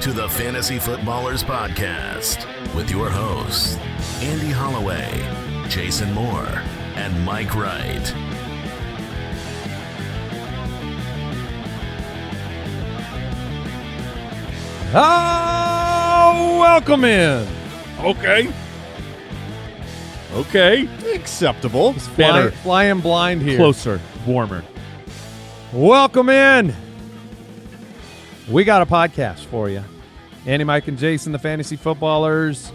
to the Fantasy Footballers Podcast with your hosts, Andy Holloway, Jason Moore, and Mike Wright. Welcome in. Okay. Acceptable. Better. Flying blind here. Closer. Warmer. Welcome in. We got a podcast for you. Andy, Mike, and Jason, the Fantasy Footballers.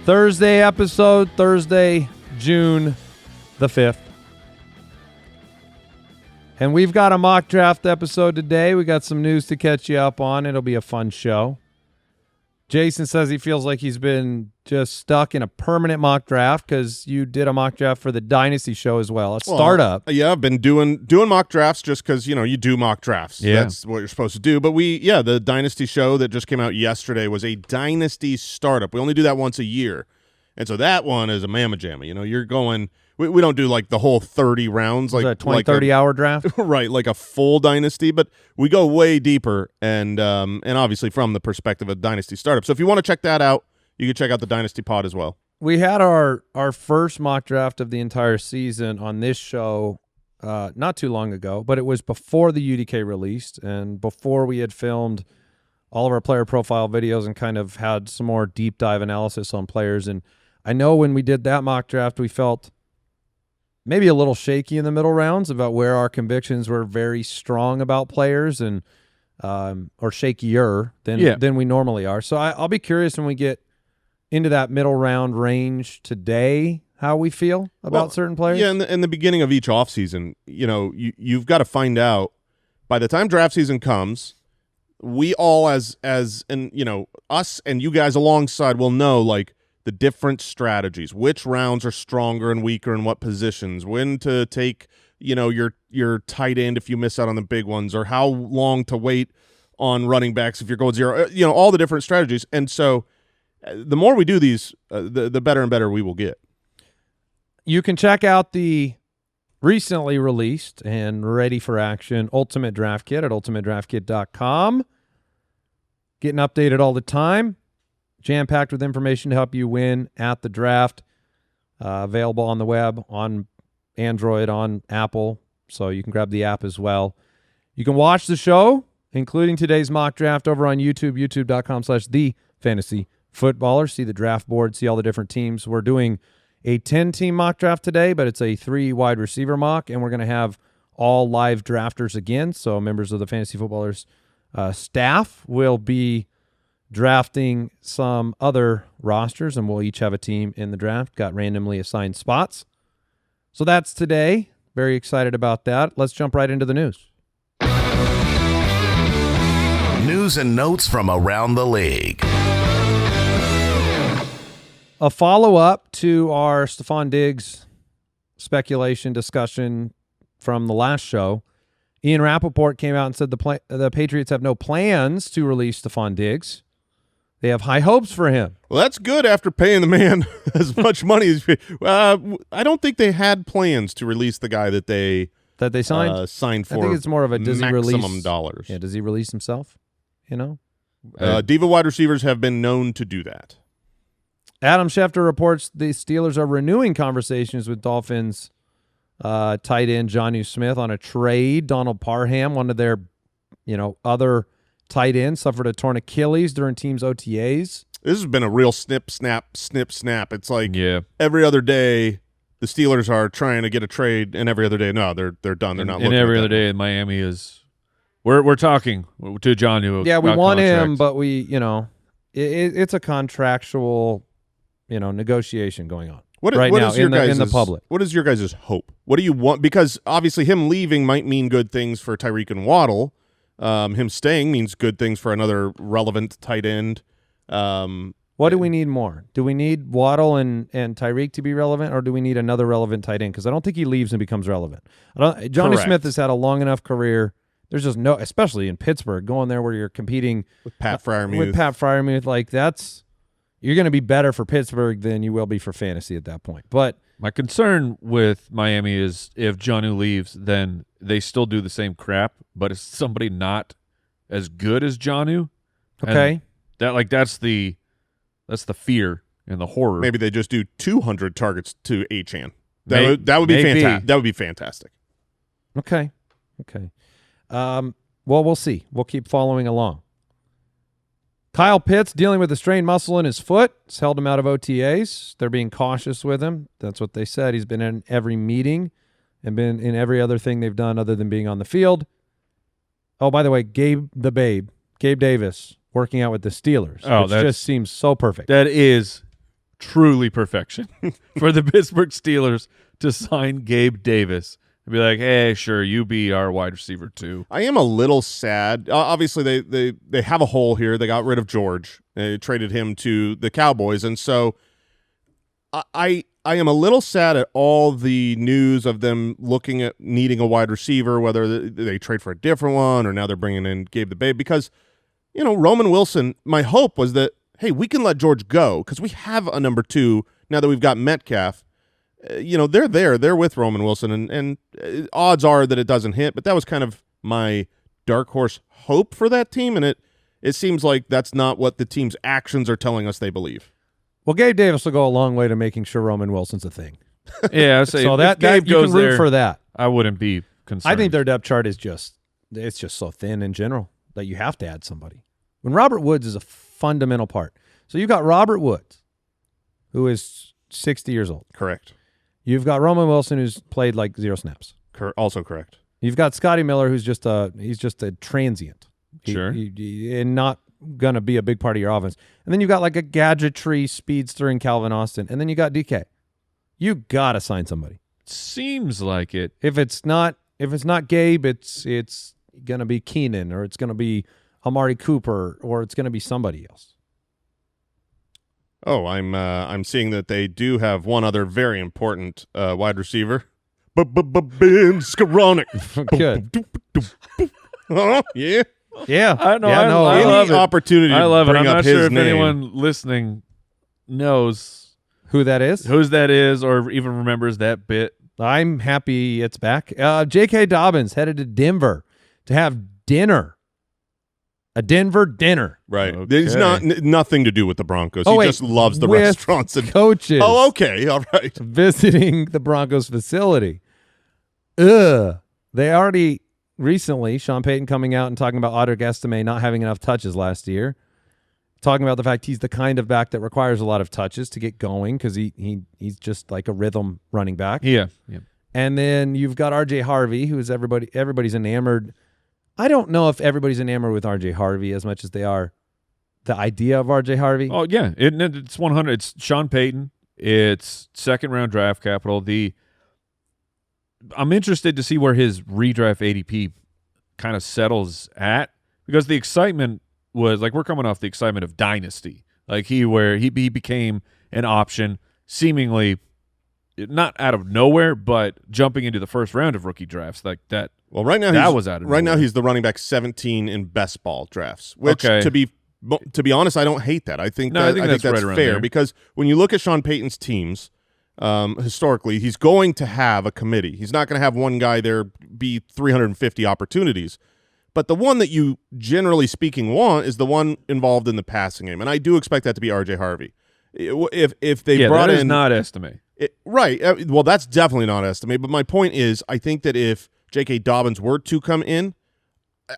Thursday episode, Thursday, June the 5th. And we've got a mock draft episode today. We got some news to catch you up on. It'll be a fun show. Jason says he feels like he's been just stuck in a permanent mock draft because you did a mock draft for the Dynasty show as well, a startup. Yeah, I've been doing mock drafts just because, you do mock drafts. Yeah. That's what you're supposed to do. But the Dynasty show that just came out yesterday was a Dynasty startup. We only do that once a year. And so that one is a mamma jamma. You're going – we don't do like the whole 30 rounds. Like a 20, 30-hour draft? Right, like a full Dynasty. But we go way deeper and obviously from the perspective of Dynasty startup. So if you want to check that out, you can check out the Dynasty pod as well. We had our first mock draft of the entire season on this show not too long ago, but it was before the UDK released and before we had filmed all of our player profile videos and kind of had some more deep dive analysis on players. And I know when we did that mock draft, we felt maybe a little shaky in the middle rounds about where our convictions were very strong about players and or shakier than we normally are. So I'll be curious when we get into that middle round range today how we feel about certain players. Yeah, in the beginning of each offseason, you've got to find out by the time draft season comes, we all as us and you guys alongside will know like the different strategies, which rounds are stronger and weaker in what positions, when to take, your tight end if you miss out on the big ones, or how long to wait on running backs if you're going zero, all the different strategies. And so the more we do these, the better and better we will get. You can check out the recently released and ready for action Ultimate Draft Kit at ultimatedraftkit.com. Getting updated all the time. Jam-packed with information to help you win at the draft. Available on the web, on Android, on Apple, so you can grab the app as well. You can watch the show, including today's mock draft, over on YouTube, youtube.com/thefantasyfootballer. See the draft board, see all the different teams. We're doing a 10-team mock draft today, but it's a 3-wide receiver mock, and we're going to have all live drafters again, so members of the Fantasy Footballers staff will be drafting some other rosters, and we'll each have a team in the draft, got randomly assigned spots. So that's today. Very excited about that. Let's jump right into the news. News and notes from around the league. A follow-up to our Stephon Diggs speculation discussion from the last show. Ian Rappaport came out and said the Patriots have no plans to release Stephon Diggs. They have high hopes for him. Well, that's good after paying the man as much money as I don't think they had plans to release the guy that they signed for. I think it's more of a does he release maximum dollars. Yeah, does he release himself? Diva wide receivers have been known to do that. Adam Schefter reports the Steelers are renewing conversations with Dolphins tight end Jonnu Smith on a trade. Donald Parham, one of their other tight end, suffered a torn Achilles during team's OTAs. This has been a real snip, snap. It's like every other day the Steelers are trying to get a trade, and every other day, no, they're done. They're not looking. And every other day in Miami is we're talking to Jonnu. Yeah, we want him, but we it's a contractual negotiation going on what right what now is your in the public. What is your guys' hope? What do you want? Because obviously him leaving might mean good things for Tyreek and Waddle. Him staying means good things for another relevant tight end. What do we need more? Do we need Waddle and Tyreek to be relevant, or do we need another relevant tight end? Because I don't think he leaves and becomes relevant. Johnny Smith has had a long enough career. There's just no, especially in Pittsburgh, going there where you're competing with Pat Freiermuth, like that's you're going to be better for Pittsburgh than you will be for fantasy at that point. But my concern with Miami is if Jonnu leaves, then they still do the same crap, but it's somebody not as good as Jonnu. Okay. That's the fear and the horror. Maybe they just do 200 targets to Achane. That would be fantastic. That would be fantastic. Okay. Well, we'll see. We'll keep following along. Kyle Pitts dealing with a strained muscle in his foot. It's held him out of OTAs. They're being cautious with him. That's what they said. He's been in every meeting and been in every other thing they've done other than being on the field. Oh, by the way, Gabe Davis, working out with the Steelers. Oh, which just seems so perfect. That is truly perfection for the Pittsburgh Steelers to sign Gabe Davis and be like, hey, sure, you be our wide receiver too. I am a little sad. Obviously, they have a hole here. They got rid of George. They traded him to the Cowboys. And so I am a little sad at all the news of them looking at needing a wide receiver, whether they trade for a different one or now they're bringing in Gabe the Babe. Because, Roman Wilson, my hope was that, hey, we can let George go because we have a number 2 now that we've got Metcalf. They're there. They're with Roman Wilson, and odds are that it doesn't hit, but that was kind of my dark horse hope for that team, and it seems like that's not what the team's actions are telling us they believe. Well, Gabe Davis will go a long way to making sure Roman Wilson's a thing. Yeah, I say so that Gabe you goes can root there, for that. I wouldn't be concerned. I think their depth chart is just so thin in general that you have to add somebody. When Robert Woods is a fundamental part. So you've got Robert Woods, who is 60 years old. Correct. You've got Roman Wilson, who's played like 0 snaps. Also correct. You've got Scotty Miller, who's just a transient. Sure. And not going to be a big part of your offense. And then you've got like a gadgetry speedster in Calvin Austin. And then you got DK. You got to sign somebody. Seems like it. If it's not Gabe, it's going to be Keenan, or it's going to be Amari Cooper, or it's going to be somebody else. Oh, I'm seeing that they do have one other very important wide receiver. Ben Skoranek. Good. Yeah. Yeah. I know. Yeah, no, I love Any it. opportunity I love to it. bring I'm up not his sure if name. anyone listening knows Who that is? whose that is or even remembers that bit. I'm happy it's back. J.K. Dobbins headed to Denver to have dinner. A Denver dinner. Right. Okay. It's nothing to do with the Broncos. Oh, he wait, just loves the with restaurants. And coaches. Oh, okay. All right. Visiting the Broncos facility. They already recently, Sean Payton coming out and talking about Audric Estime not having enough touches last year. Talking about the fact he's the kind of back that requires a lot of touches to get going because he's just like a rhythm running back. Yeah. And then you've got R.J. Harvey, who is everybody's enamored. I don't know if everybody's enamored with R.J. Harvey as much as they are the idea of R.J. Harvey. Oh, yeah. It's 100. It's Sean Payton. It's second-round draft capital. I'm interested to see where his redraft ADP kind of settles at because the excitement was like we're coming off the excitement of dynasty, like he became an option seemingly not out of nowhere, but jumping into the first round of rookie drafts like that. Well, right now now he's the running back 17 in best ball drafts, which to be honest, I don't hate that. I think that's right around fair there. because when you look at Sean Payton's teams, historically, he's going to have a committee. He's not going to have one guy there be 350 opportunities. But the one that you, generally speaking, want is the one involved in the passing game. And I do expect that to be R.J. Harvey. If they brought that is in... not Estime. Right. Well, that's definitely not Estime. But my point is, I think that if J.K. Dobbins were to come in,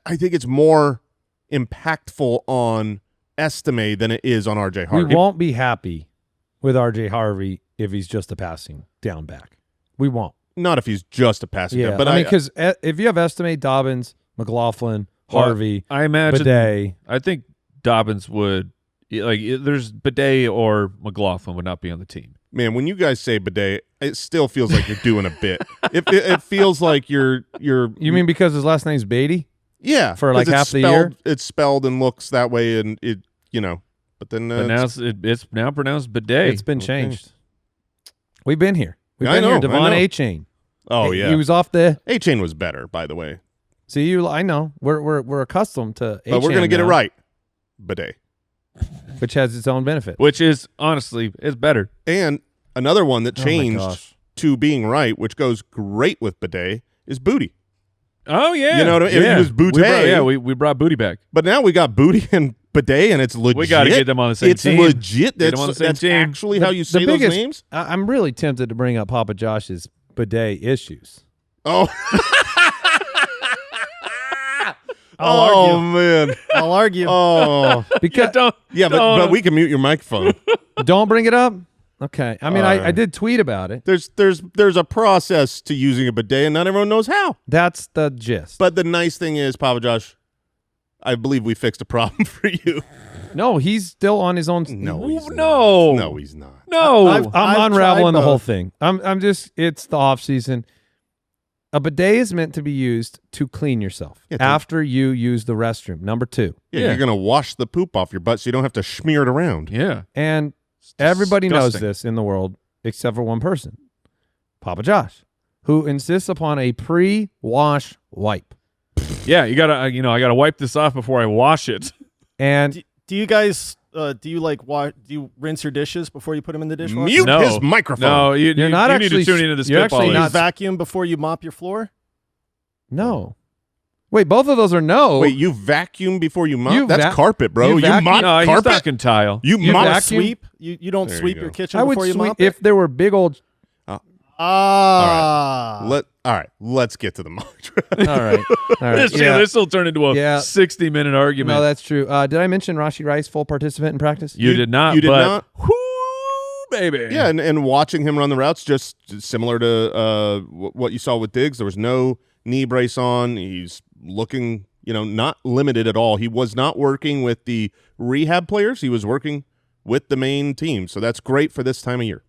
I think it's more impactful on Estime than it is on R.J. Harvey. We won't be happy with R.J. Harvey if he's just a passing down back. We won't. Not if he's just a passing down. But I mean, because if you have Estime, Dobbins, McLaughlin, Harvey, I imagine Bidet. I think Dobbins would there's Bidet or McLaughlin would not be on the team. Man, when you guys say bidet, it still feels like you're doing a bit. It feels like you're. You mean because his last name's Beatty? Yeah, for like half the year. It's spelled and looks that way, and But then now it's now pronounced bidet. It's been changed. We've been here. We've been here. Devon A-Chain. Oh yeah, he was off the A-Chain was better, by the way. See, I know we're accustomed to A-Chain, but we're gonna get it right. Bidet. Which has its own benefit. Which is, honestly, is better. And another one that changed to being right, which goes great with bidet, is booty. Oh yeah, You know what I mean? Yeah. It was Boutte. We brought Booty back. But now we got Booty and Bidet, and it's legit. We got to get them on the same it's team. legit. Get them on the same That's team. actually how you say those names. I'm really tempted to bring up Papa Josh's bidet issues. Oh. I'll argue. Man. I'll argue. Oh. Because don't. But we can mute your microphone. don't bring it up. Okay. I mean, All I right. did tweet about it. There's a process to using a bidet, and not everyone knows how. That's the gist. But the nice thing is, Papa Josh, I believe we fixed a problem for you. No, he's still on his own. No, he's No. not. No, he's not. No. I'm I've unraveling tried the whole both. thing. I'm just. It's the off season. A bidet is meant to be used to clean yourself Yeah, after you use the restroom. Number 2. Yeah, Yeah. you're gonna wash the poop off your butt, so you don't have to smear it around. Yeah. And everybody knows disgusting. this in the world except for one person, Papa Josh, who insists upon a pre-wash wipe. Yeah. You gotta. I gotta wipe this off before I wash it. And Do you guys? Do you rinse your dishes before you put them in the dishwasher? Mute No. his microphone. No, you not you actually- need to tune into the you're spitball. actually Do you not- vacuum before you mop your floor? no. Wait, both of those are no. Wait, you vacuum before you mop? You That's carpet, bro. you You vacuum- mop No, he's carpet? talking tile. You You mop vacuum? Sweep? You don't There you sweep go. your kitchen I would before you sweep mop it? if there were big old. Ah. All right, let's get to the mock draft. All right. All right. This will turn into a Yeah. 60-minute argument. No, that's true. Did I mention Rashi Rice, full participant in practice? you did not. You did but, not? Whoo, baby. Yeah, and watching him run the routes, just similar to what you saw with Diggs. There was no knee brace on. He's looking, not limited at all. He was not working with the rehab players. He was working with the main team. So that's great for this time of year.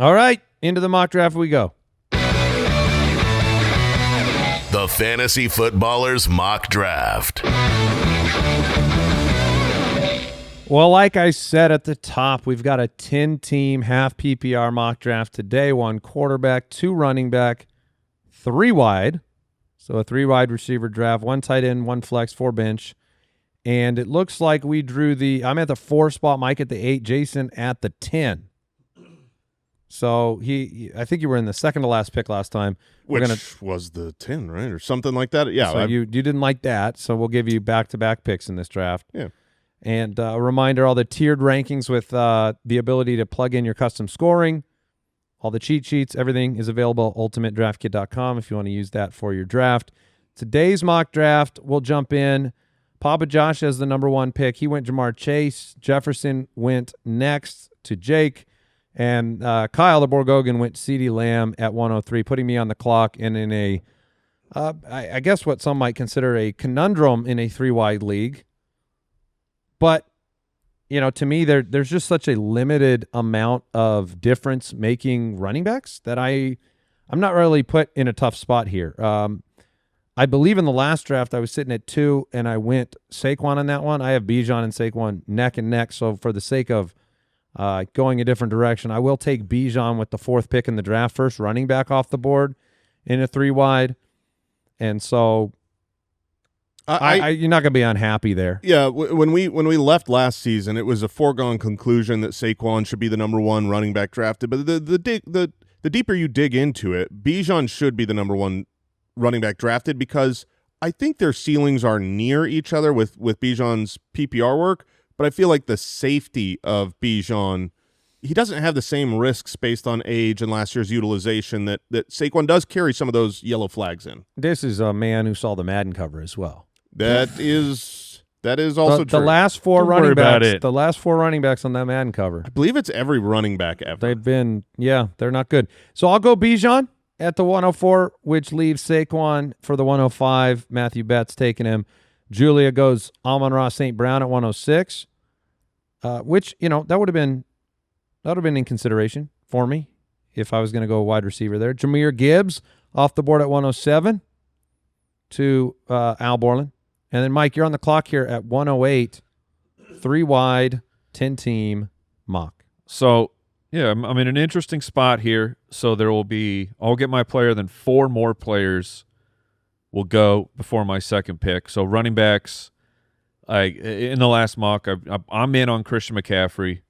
All right. Into the mock draft we go. The Fantasy Footballers Mock Draft. Well, like I said at the top, we've got a 10-team half PPR mock draft today. 1 quarterback, 2 running back, 3 wide. So a 3 wide receiver draft, 1 tight end, 1 flex, 4 bench. And it looks like we drew I'm at the 4 spot, Mike at the 8, Jason at the 10. So I think you were in the second to last pick last time. Which was the 10, right? Or something like that. Yeah. So you didn't like that, so we'll give you back-to-back picks in this draft. Yeah. And a reminder, all the tiered rankings with the ability to plug in your custom scoring, all the cheat sheets, everything is available at ultimatedraftkit.com if you want to use that for your draft. Today's mock draft, we'll jump in. Papa Josh has the number 1 pick. He went Jamar Chase. Jefferson went next to Jake. And Kyle, the Borgogan, went CeeDee Lamb at 103, putting me on the clock and in a, I guess what some might consider a conundrum in a 3-wide league. But, to me, there's just such a limited amount of difference making running backs that I'm not really put in a tough spot here. I believe in the last draft I was sitting at 2, and I went Saquon on that one. I have Bijan and Saquon neck and neck, so for the sake of going a different direction, I will take Bijan with the 4th pick in the draft, first running back off the board in a 3-wide. And so you're not going to be unhappy there. Yeah, when we left last season, it was a foregone conclusion that Saquon should be the number 1 running back drafted. But the deeper you dig into it, Bijan should be the number 1 running back drafted because I think their ceilings are near each other with Bijan's PPR work. But I feel like the safety of Bijan, he doesn't have the same risks based on age and last year's utilization that Saquon does carry some of those yellow flags in. This is a man who saw the Madden cover as well. That is also true. The last 4 Don't worry running about backs, it. the last 4 running backs on that Madden cover, I believe it's every running back ever. they've been, they're not good. So I'll go Bijan at the 104, which leaves Saquon for the 105. Matthew Betts taking him. Julia goes Amon-Ra St. Brown at 106, which, that would have been in consideration for me if I was going to go wide receiver there. Jahmyr Gibbs off the board at 107 to Al Borland. And then, Mike, you're on the clock here at 108, 3 wide, 10-team mock. So, yeah, I'm in an interesting spot here. So I'll get my player, then 4 more players will go before my second pick. So running backs, in the last mock, I'm in on Christian McCaffrey,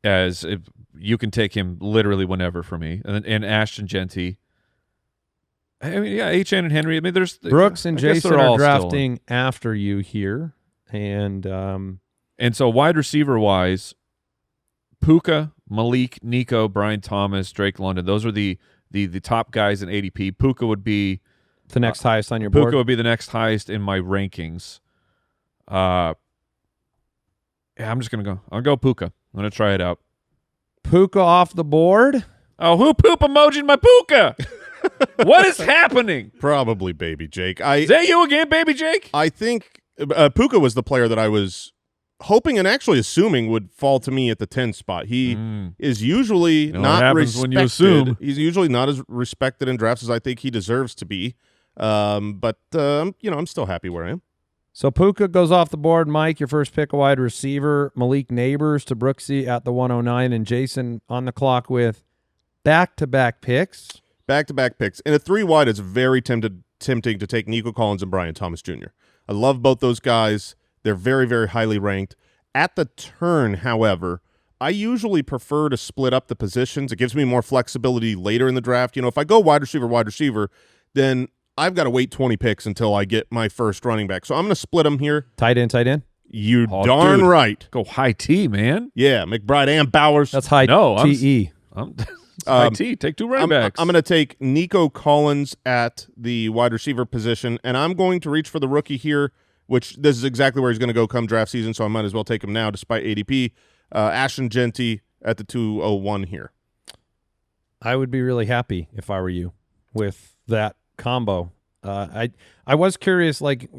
as if you can take him literally whenever for me, and Ashton Genty. I mean, yeah, HN and Henry. I mean, there's Brooks and I guess Jason they're are all still drafting after you here, and so wide receiver wise, Puka, Malik, Nico, Brian Thomas, Drake London. Those are the top guys in ADP. Puka would be the next highest on your board. Puka would be the next highest in my rankings. Yeah, I'm just gonna go. I'll go Puka. I'm gonna try it out. Puka off the board. Oh, who poop emojied my Puka? What is happening? Probably Baby Jake. Is that you again, Baby Jake? I think Puka was the player that I was hoping and actually assuming would fall to me at the 10 spot. He is usually what not happens respected. when you assume. He's usually not as respected in drafts as I think he deserves to be. But I'm still happy where I am. So Puka goes off the board. Mike, your first pick, a wide receiver. Malik Neighbors to Brooksy at the 109, and Jason on the clock with back-to-back picks. Back-to-back picks. In a 3 wide, it's very tempting to take Nico Collins and Brian Thomas Jr. I love both those guys. They're very, very highly ranked. At the turn, however, I usually prefer to split up the positions. It gives me more flexibility later in the draft. If I go wide receiver, then I've got to wait 20 picks until I get my first running back. So I'm going to split them here. Tight end. You Oh, darn dude. right. Go high T, man. Yeah, McBride and Bowers. That's high No, I'm- TE. High T. Take 2 running backs. I'm going to take Nico Collins at the wide receiver position, and I'm going to reach for the rookie here, which this is exactly where he's going to go come draft season, so I might as well take him now despite ADP. Ashton Genty at the 201 here. I would be really happy if I were you with that combo. I was curious, like,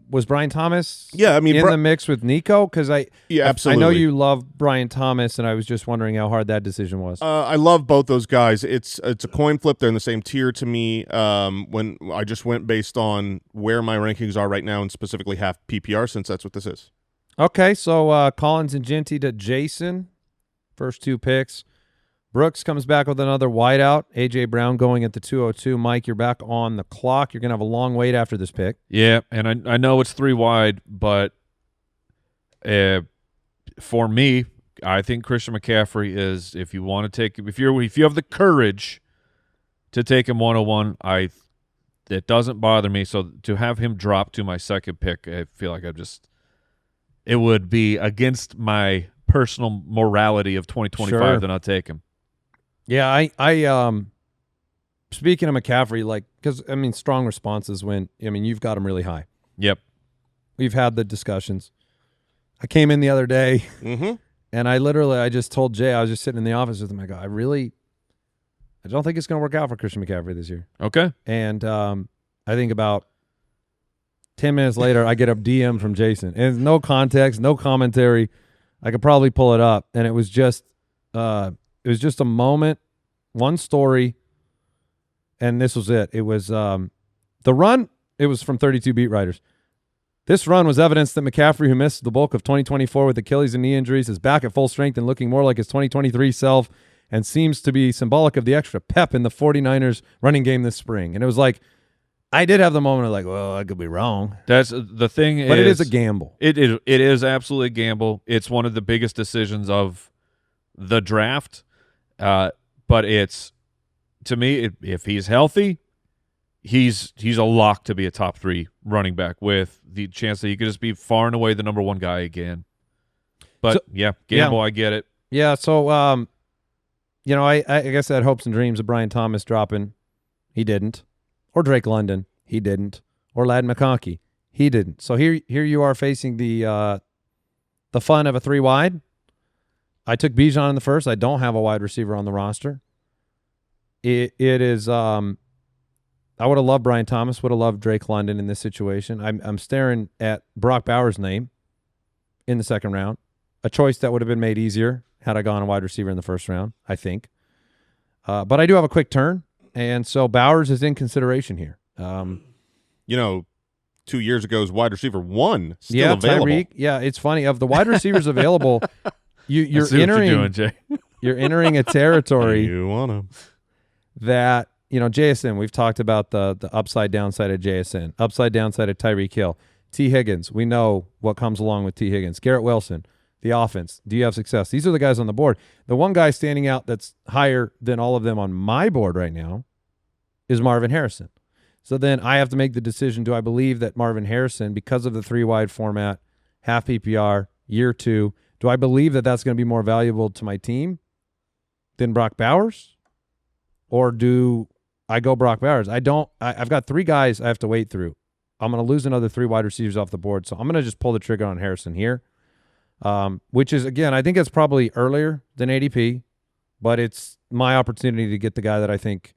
was Brian Thomas Yeah, I mean, in the mix with Nico? Because Yeah, I absolutely. know you love Brian Thomas, and I was just wondering how hard that decision was. I love both those guys. It's a coin flip. They're in the same tier to me. When I just went based on where my rankings are right now, and specifically half PPR, since that's what this is. Okay, so Collins and Genty to Jason, first 2 picks. Brooks comes back with another wideout. A.J. Brown going at the 202. Mike, you're back on the clock. You're going to have a long wait after this pick. Yeah, and I know it's 3 wide, but for me, I think Christian McCaffrey is, if you want to take, if you have the courage to take him 101, it doesn't bother me. So to have him drop to my second pick, I feel like it would be against my personal morality of 2025 Sure. to not take him. Yeah, I speaking of McCaffrey, like, because, I mean, strong responses when, I mean, you've got him really high. Yep. We've had the discussions. I came in the other day, and I just told Jay, I was just sitting in the office with him, I go, I don't think it's going to work out for Christian McCaffrey this year. Okay. And I think about 10 minutes later, I get a DM from Jason. And no context, no commentary. I could probably pull it up. And it was just a moment, one story, and this was it. It was the run. It was from 32 beat writers. This run was evidence that McCaffrey, who missed the bulk of 2024 with Achilles and knee injuries, is back at full strength and looking more like his 2023 self, and seems to be symbolic of the extra pep in the 49ers running game this spring. And it was like, I did have the moment of like, well, I could be wrong. That's the thing. But it is a gamble. It is absolutely a gamble. It's one of the biggest decisions of the draft. But it's, to me, if he's healthy, he's a lock to be a top 3 running back with the chance that he could just be far and away the number 1 guy again. But gamble, I get it. Yeah, so I guess I had hopes and dreams of Brian Thomas dropping. He didn't. Or Drake London. He didn't. Or Ladd McConkey. He didn't. So here you are facing the fun of a 3 wide. I took Bijan in the first. I don't have a wide receiver on the roster. It is I would have loved Brian Thomas, would have loved Drake London in this situation. I'm staring at Brock Bowers' name in the second round, a choice that would have been made easier had I gone a wide receiver in the first round, I think. But I do have a quick turn, and so Bowers is in consideration here. 2 years ago's wide receiver 1 still yeah, available. Tyreek. Yeah, it's funny. Of the wide receivers available, you're I see what entering you're doing, Jay. you're entering a territory You want him. that, JSN, we've talked about the upside downside of JSN, upside downside of Tyreek Hill. T. Higgins, we know what comes along with T. Higgins. Garrett Wilson, the offense. Do you have success? These are the guys on the board. The one guy standing out that's higher than all of them on my board right now is Marvin Harrison. So then I have to make the decision, do I believe that Marvin Harrison, because of the 3-wide format, half PPR, year 2, do I believe that that's going to be more valuable to my team than Brock Bowers? Or do I go Brock Bowers? I've got 3 guys I have to wait through. I'm going to lose another 3 wide receivers off the board, so I'm going to just pull the trigger on Harrison here, which is, again, I think it's probably earlier than ADP, but it's my opportunity to get the guy that I think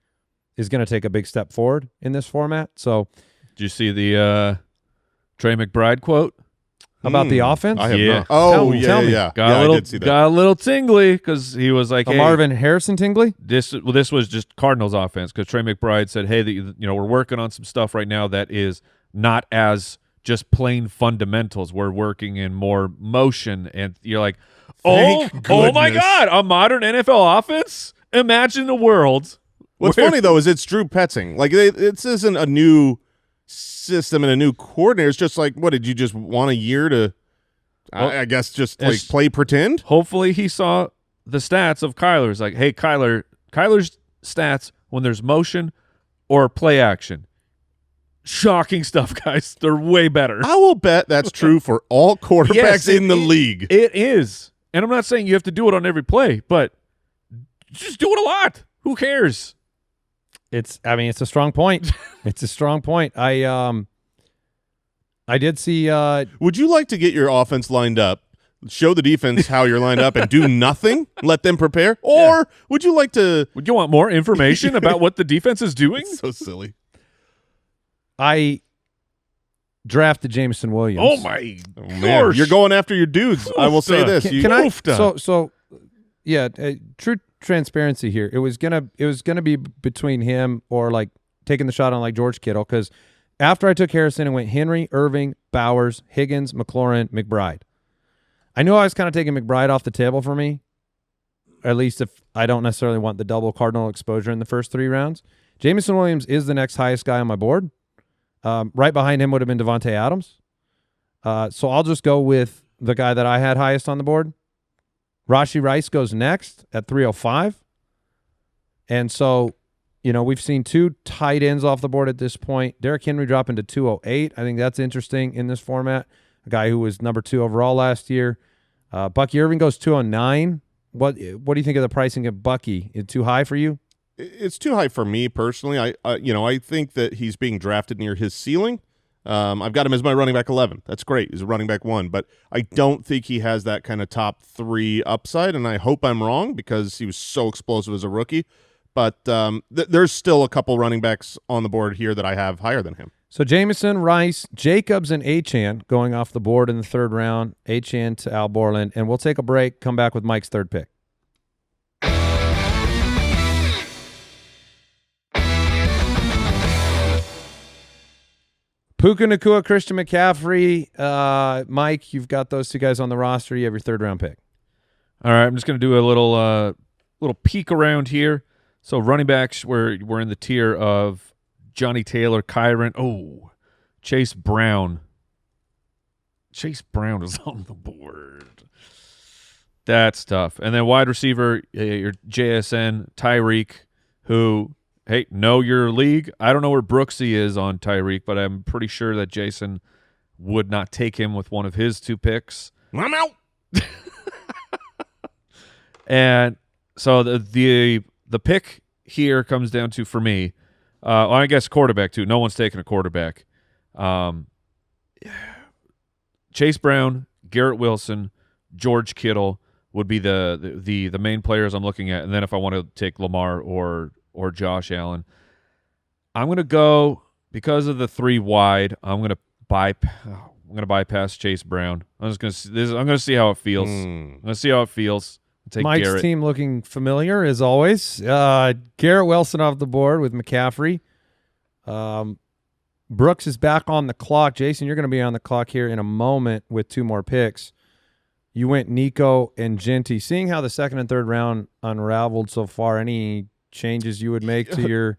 is going to take a big step forward in this format. So, Did you see the Trey McBride quote? about the offense, I have Yeah. not. Oh, Tell me. yeah. Got I did see that. got a little tingly because he was like, the "Hey, Marvin Harrison tingly. this was just Cardinals offense." Because Trey McBride said, "Hey, we're working on some stuff right now that is not as just plain fundamentals. We're working in more motion." And you're like, "Oh my goodness. God, a modern NFL offense! Imagine a world." What's where- funny, though, is it's Drew Petzing. Like, this isn't a new system and a new coordinator. It's just like, what, did you just want a year to, Well, I guess, just it's- play pretend? Hopefully he saw the stats of Kyler's. Like, hey, Kyler's stats when there's motion or play action. Shocking stuff, guys. They're way better. I will bet that's true for all quarterbacks Yes, in the it- league. It is. And I'm not saying you have to do it on every play, but just do it a lot. Who cares? It's a strong point. It's a strong point. I did see Would you like to get your offense lined up, show the defense how you're lined up, and do nothing? Let them prepare? Or would you like to – Would you want more information about what the defense is doing? so silly. I drafted Jameson Williams. Oh, my Man, gosh. you're going after your dudes. I will say this. Can I? Oofta. So yeah. True transparency here. It was gonna be between him or like taking the shot on like George Kittle, because after I took Harrison, it went Henry, Irving, Bowers, Higgins, McLaurin, McBride. I knew I was kind of taking McBride off the table for me, at least if I don't necessarily want the double Cardinal exposure in the first 3 rounds. Jameson Williams is the next highest guy on my board. Right behind him would have been Devontae Adams. So I'll just go with the guy that I had highest on the board. Rashee Rice goes next at 305. And so, we've seen 2 tight ends off the board at this point. Derrick Henry dropping to 208. I think that's interesting in this format. A guy who was number 2 overall last year. Bucky Irving goes 209. What do you think of the pricing of Bucky? Is it too high for you? It's too high for me personally. I think that he's being drafted near his ceiling. I've got him as my running back 11. That's great. He's a running back 1, but I don't think he has that kind of top 3 upside, and I hope I'm wrong because he was so explosive as a rookie. But there's still a couple running backs on the board here that I have higher than him. So Jameson, Rice, Jacobs, and Achane going off the board in the 3rd round. Achane to Al Borland, and we'll take a break, come back with Mike's 3rd pick. Puka Nacua, Christian McCaffrey. Mike, you've got those 2 guys on the roster. You have your 3rd round pick. All right, I'm just going to do a little peek around here. So running backs, we're in the tier of Johnny Taylor, Kyron. Oh, Chase Brown. Chase Brown is on the board. That's tough. And then wide receiver, your JSN, Tyreek, who, hey, know your league. I don't know where Brooksy is on Tyreek, but I'm pretty sure that Jason would not take him with one of his 2 picks. I'm out. And so the pick here comes down to, for me, I guess quarterback too. No one's taking a quarterback. Chase Brown, Garrett Wilson, George Kittle would be the main players I'm looking at. And then if I want to take Lamar or Josh Allen, I'm going to go, because of the 3 wide, I'm going to bypass Chase Brown. I'm going to see how it feels. I'm going to see how it feels. Take Mike's Garrett. team looking familiar as always. Garrett Wilson off the board with McCaffrey. Brooks is back on the clock. Jason, you're going to be on the clock here in a moment with 2 more picks. You went Nico and Genty. Seeing how the 2nd and 3rd round unraveled so far, any changes you would make to your...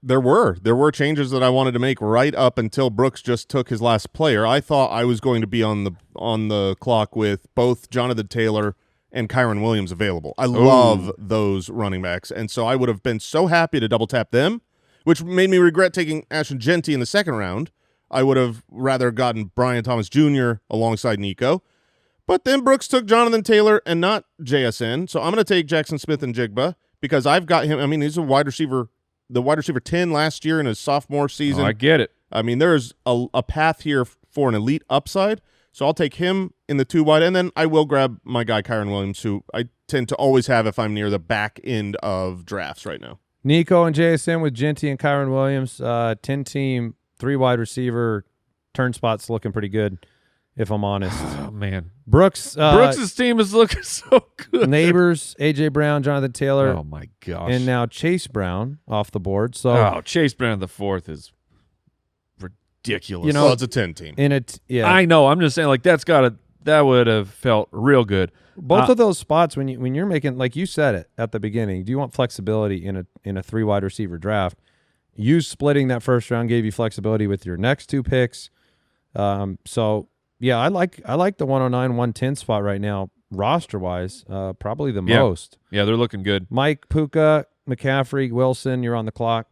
There were changes that I wanted to make right up until Brooks just took his last player. I thought I was going to be on the clock with both Jonathan Taylor and Kyron Williams available. I love those running backs, and so I would have been so happy to double tap them which made me regret taking Ashton Genty in the second round. I would have rather gotten Brian Thomas Jr. alongside Nico. But then Brooks took Jonathan Taylor and not JSN, so I'm going to take Jackson Smith and Jigba because I've got him. I mean, he's a wide receiver, the wide receiver 10 last year in his sophomore season. Oh, I get it. I mean, there's a path here for an elite upside, so I'll take him in the 2 wide, and then I will grab my guy Kyron Williams, who I tend to always have if I'm near the back end of drafts right now. Nico and JSN with Genty and Kyron Williams, 10-team, 3 wide receiver, turn spots looking pretty good, if I'm honest. Oh, man. Brooks' team is looking so good. Neighbors, A.J. Brown, Jonathan Taylor, Oh, my gosh. and now Chase Brown off the board. So Oh, Chase Brown the fourth is ridiculous. You know, Well, it's a 10-team. I know. I'm just saying, like, that would have felt real good. both of those spots when you're making, like you said it at the beginning, do you want flexibility in a 3 wide receiver draft? You splitting that first round gave you flexibility with your next 2 picks. So yeah, I like the 109, 110 spot right now, roster wise, probably the most. Yeah, they're looking good. Mike, Puka, McCaffrey, Wilson, you're on the clock.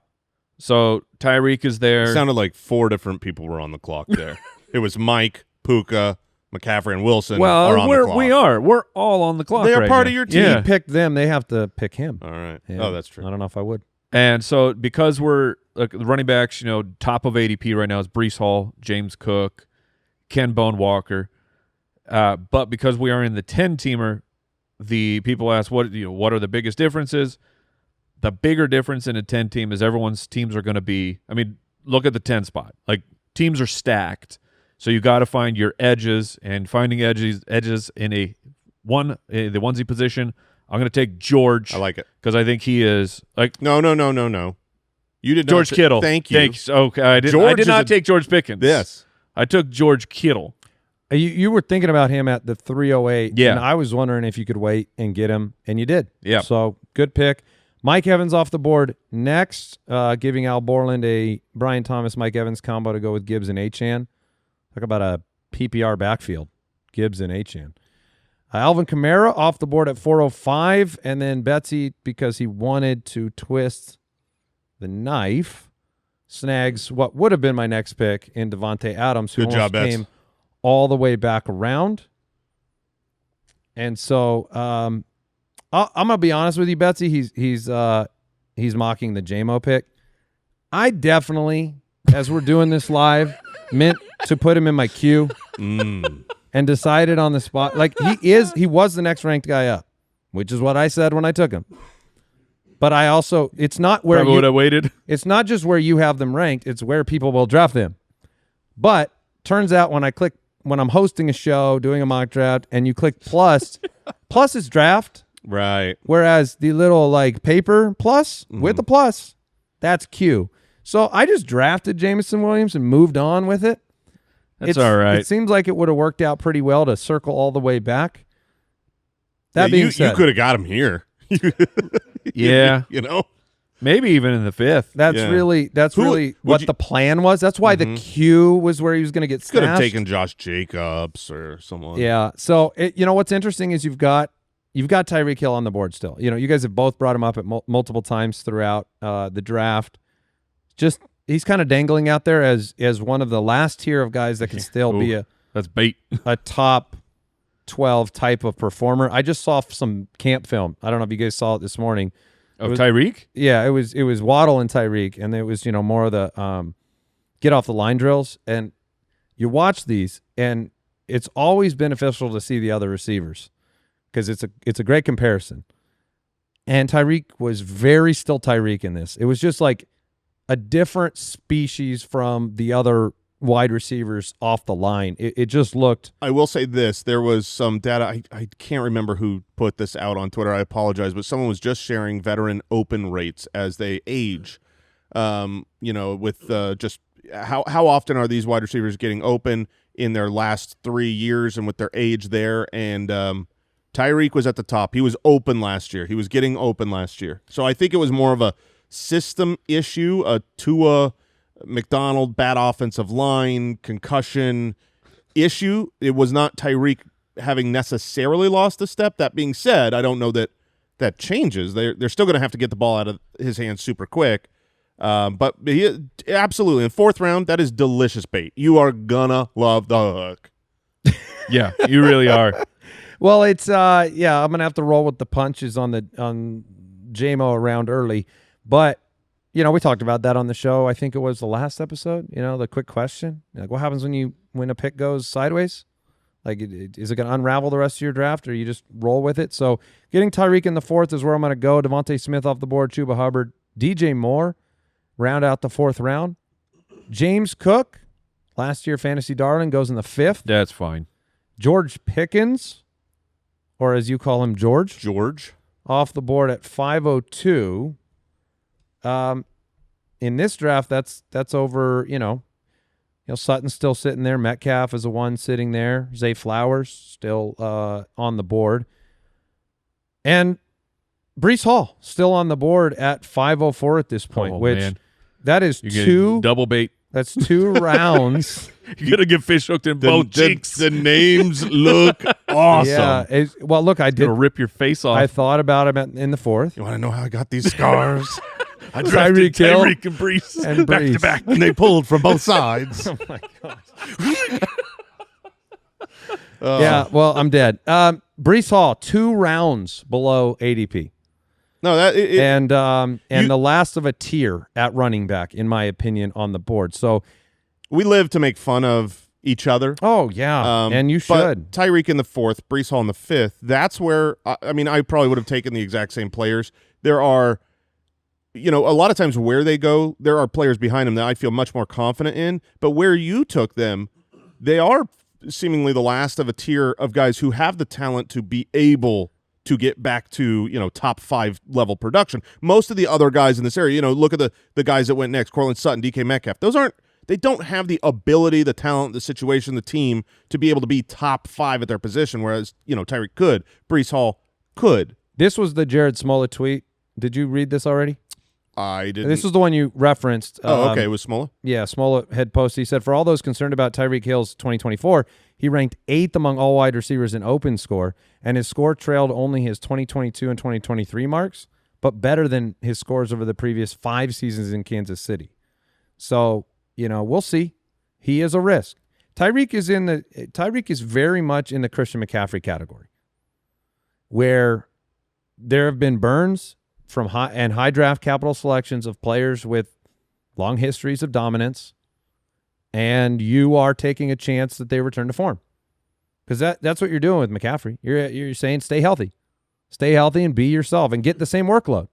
So Tyreek is there. It sounded like 4 different people were on the clock there. It was Mike, Puka, McCaffrey, and Wilson are on the clock. We're all on the clock. They are right part now. of your team. Yeah. He picked them. They have to pick him. All right. Yeah. Oh, that's true. I don't know if I would. And so because we're like the running backs, top of ADP right now is Breece Hall, James Cook, Ken Bone Walker. But because we are in the 10-teamer, the people ask what are the biggest differences? The bigger difference in a 10-team is everyone's teams are going to be, I mean, look at the 10 spot. Like, teams are stacked. So you got to find your edges, and finding edges in the onesie position. I'm going to take George. I like it. Because I think he is like No. You did George not Kittle. Thank you. Thanks. Okay, I George did is not a- take George Pickens. Yes. I took George Kittle. You were thinking about him at the 308. Yeah. And I was wondering if you could wait and get him, and you did. Yeah. So good pick. Mike Evans off the board next, giving Al Borland a Brian Thomas, Mike Evans combo to go with Gibbs and Achane. Talk about a PPR backfield, Gibbs and Achane. Alvin Kamara off the board at 405, and then Betsy, because he wanted to twist the knife, snags what would have been my next pick in Devontae Adams, who Good job, almost Bets. came all the way back around. And so I'm gonna be honest with you, Betsy. He's mocking the JMO pick. I definitely, as we're doing this live, meant to put him in my queue and decided on the spot. Like he was the next ranked guy up, which is what I said when I took him. But I also, it's not where Probably would have waited. it's not just where you have them ranked, it's where people will draft them. But turns out when I'm hosting a show, doing a mock draft, and you click plus, plus is draft, Right. whereas the little like paper plus with the plus, that's Q. So I just drafted Jameson Williams and moved on with it. That's all right. It seems like it would have worked out pretty well to circle all the way back. That being you said, could have got him here. Yeah. Maybe even in the 5th. that's Yeah. really would what you- the plan was. That's why the Q was where he was going to get Could have stashed. taken Josh Jacobs or someone. Yeah. So what's interesting is you've got Tyreek Hill on the board still. You guys have both brought him up at multiple times throughout the draft. Just he's kind of dangling out there as one of the last tier of guys that can still be That's bait. a top 12 type of performer. I just saw some camp film. I don't know if you guys saw it this morning. Of Tyreek? Yeah, it was Waddle and Tyreek, and it was more of the get off the line drills. And you watch these, and it's always beneficial to see the other receivers because it's a great comparison. And Tyreek was very still Tyreek in this. It was just like a different species from the other wide receivers off the line. It just looked. I will say this. There was some data. I can't remember who put this out on Twitter. I apologize, but someone was just sharing veteran open rates as they age. With just how often are these wide receivers getting open in their last 3 years and with their age there. And Tyreek was at the top. He was open last year. He was getting open last year. So I think it was more of a system issue, a Tua McDonald bad offensive line concussion issue. It was not Tyreek having necessarily lost a step. That being said, I don't know that changes. They're still going to have to get the ball out of his hands super quick. But he absolutely in 4th round, that is delicious bait. You are gonna love the hook. Yeah, you really are. Well, it's I'm gonna have to roll with the punches on JMO around early, but we talked about that on the show. I think it was the last episode. The quick question, like, what happens when a pick goes sideways? Like, is it going to unravel the rest of your draft, or you just roll with it? So, getting Tyreek in the 4th is where I'm going to go. Devontae Smith off the board, Chuba Hubbard, DJ Moore, round out the 4th round. James Cook, last year fantasy darling, goes in the 5th. That's fine. George Pickens, or as you call him, George, off the board at 502. In this draft, that's over. Sutton's still sitting there. Metcalf is a 1 sitting there. Zay Flowers still on the board, and Breece Hall still on the board at 504 at this point. Man. That is You're 2 double bait. That's 2 rounds. You're gonna get fish hooked in both cheeks. The names look awesome. Yeah. Well, look, I did. Gonna rip your face off. I thought about him in the 4th. You want to know how I got these scars? I drafted Hill Tyreek and Breece and back Breece. to back. And they pulled from both sides. Oh my gosh. Yeah, well, I'm dead. Breece Hall, 2 rounds below ADP. No, and the last of a tier at running back, in my opinion, on the board. So we live to make fun of each other. Oh, yeah, and you should. But Tyreek in the 4th, Breece Hall in the 5th, that's where, I probably would have taken the exact same players. There are, a lot of times where they go, there are players behind them that I feel much more confident in. But where you took them, they are seemingly the last of a tier of guys who have the talent to be able to get back to, top 5 level production. Most of the other guys in this area, look at the guys that went next, Cortland Sutton, DK Metcalf. They don't have the ability, the talent, the situation, the team to be able to be top 5 at their position, whereas, Tyreek could, Breece Hall could. This was the Jared Smollett tweet. Did you read this already? I didn't. This was the one you referenced. Okay, it was Smollett? Yeah, Smollett had posted. He said, for all those concerned about Tyreek Hill's 2024, he ranked 8th among all wide receivers in open score, and his score trailed only his 2022 and 2023 marks, but better than his scores over the previous 5 seasons in Kansas City. So, we'll see. He is a risk. Tyreek is very much in the Christian McCaffrey category, where there have been burns from high draft capital selections of players with long histories of dominance, and you are taking a chance that they return to form, because that's what you're doing with McCaffrey. You're saying stay healthy and be yourself and get the same workload,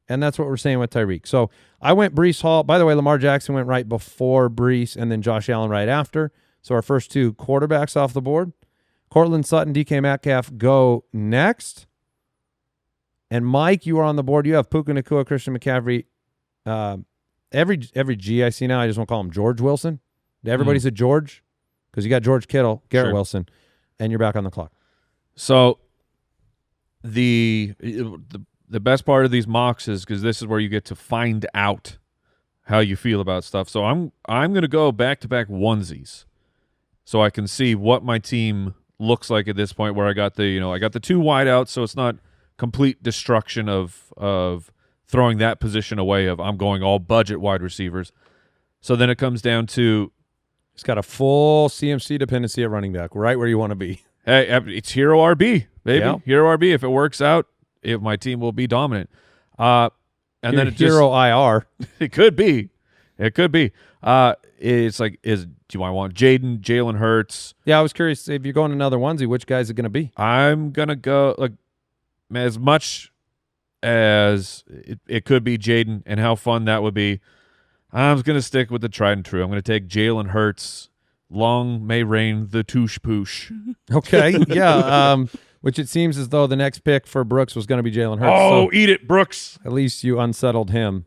and that's what we're saying with Tyreek. So I went Breece Hall. By the way, Lamar Jackson went right before Breece, and then Josh Allen right after. So our first 2 quarterbacks off the board. Cortland Sutton, DK Metcalf go next. And Mike, you are on the board. You have Puka Nacua, Christian McCaffrey. Every G I see now, I just want to call him George Wilson. Everybody's a George, because you got George Kittle, Garrett Wilson, and you're back on the clock. So the best part of these mocks is because this is where you get to find out how you feel about stuff. So I'm going to go back-to-back onesies, so I can see what my team looks like at this point. Where I got the 2 wideouts, so it's not complete destruction of throwing that position away. I'm going all budget wide receivers. So then it comes down to, he's got a full CMC dependency at running back, right where you want to be. Hey, it's hero RB, baby. Yeah. Hero RB. If it works out, my team will be dominant. And then it hero IR. It could be. It's like, do I want Jaden, Jalen Hurts? Yeah, I was curious if you're going another onesie, which guys are going to be? I'm gonna go as much as it could be Jaden, and how fun that would be. I'm going to stick with the tried and true. I'm going to take Jalen Hurts. Long may reign the touche poosh. Okay, yeah. Which it seems as though the next pick for Brooks was going to be Jalen Hurts. Oh, so eat it, Brooks. at least you unsettled him.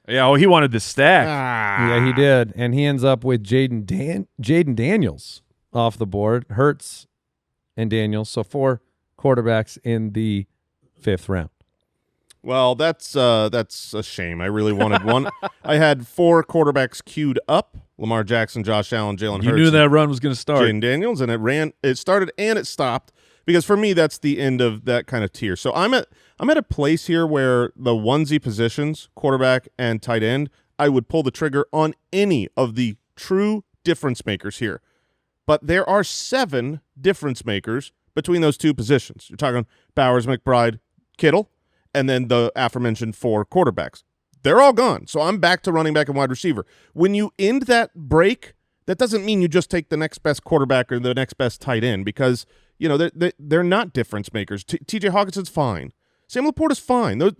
Yeah, he wanted the stack. Yeah, he did. And he ends up with Jaden Daniels off the board, Hurts and Daniels. So 4 quarterbacks in the 5th round. Well, that's a shame. I really wanted one. I had 4 quarterbacks queued up: Lamar Jackson, Josh Allen, Jalen Hurts. You knew that run was going to start. Jaden Daniels, and it started and it stopped, because for me that's the end of that kind of tier. So I'm I'm at a place here where the onesie positions, quarterback and tight end, I would pull the trigger on any of the true difference makers here. But there are 7 difference makers between those 2 positions. You're talking Bowers, McBride, Kittle, and then the aforementioned 4 quarterbacks. They're all gone. So I'm back to running back and wide receiver. When you end that break, that doesn't mean you just take the next best quarterback or the next best tight end because, they're not difference makers. TJ Hawkinson's fine. Sam Laporta's fine. Those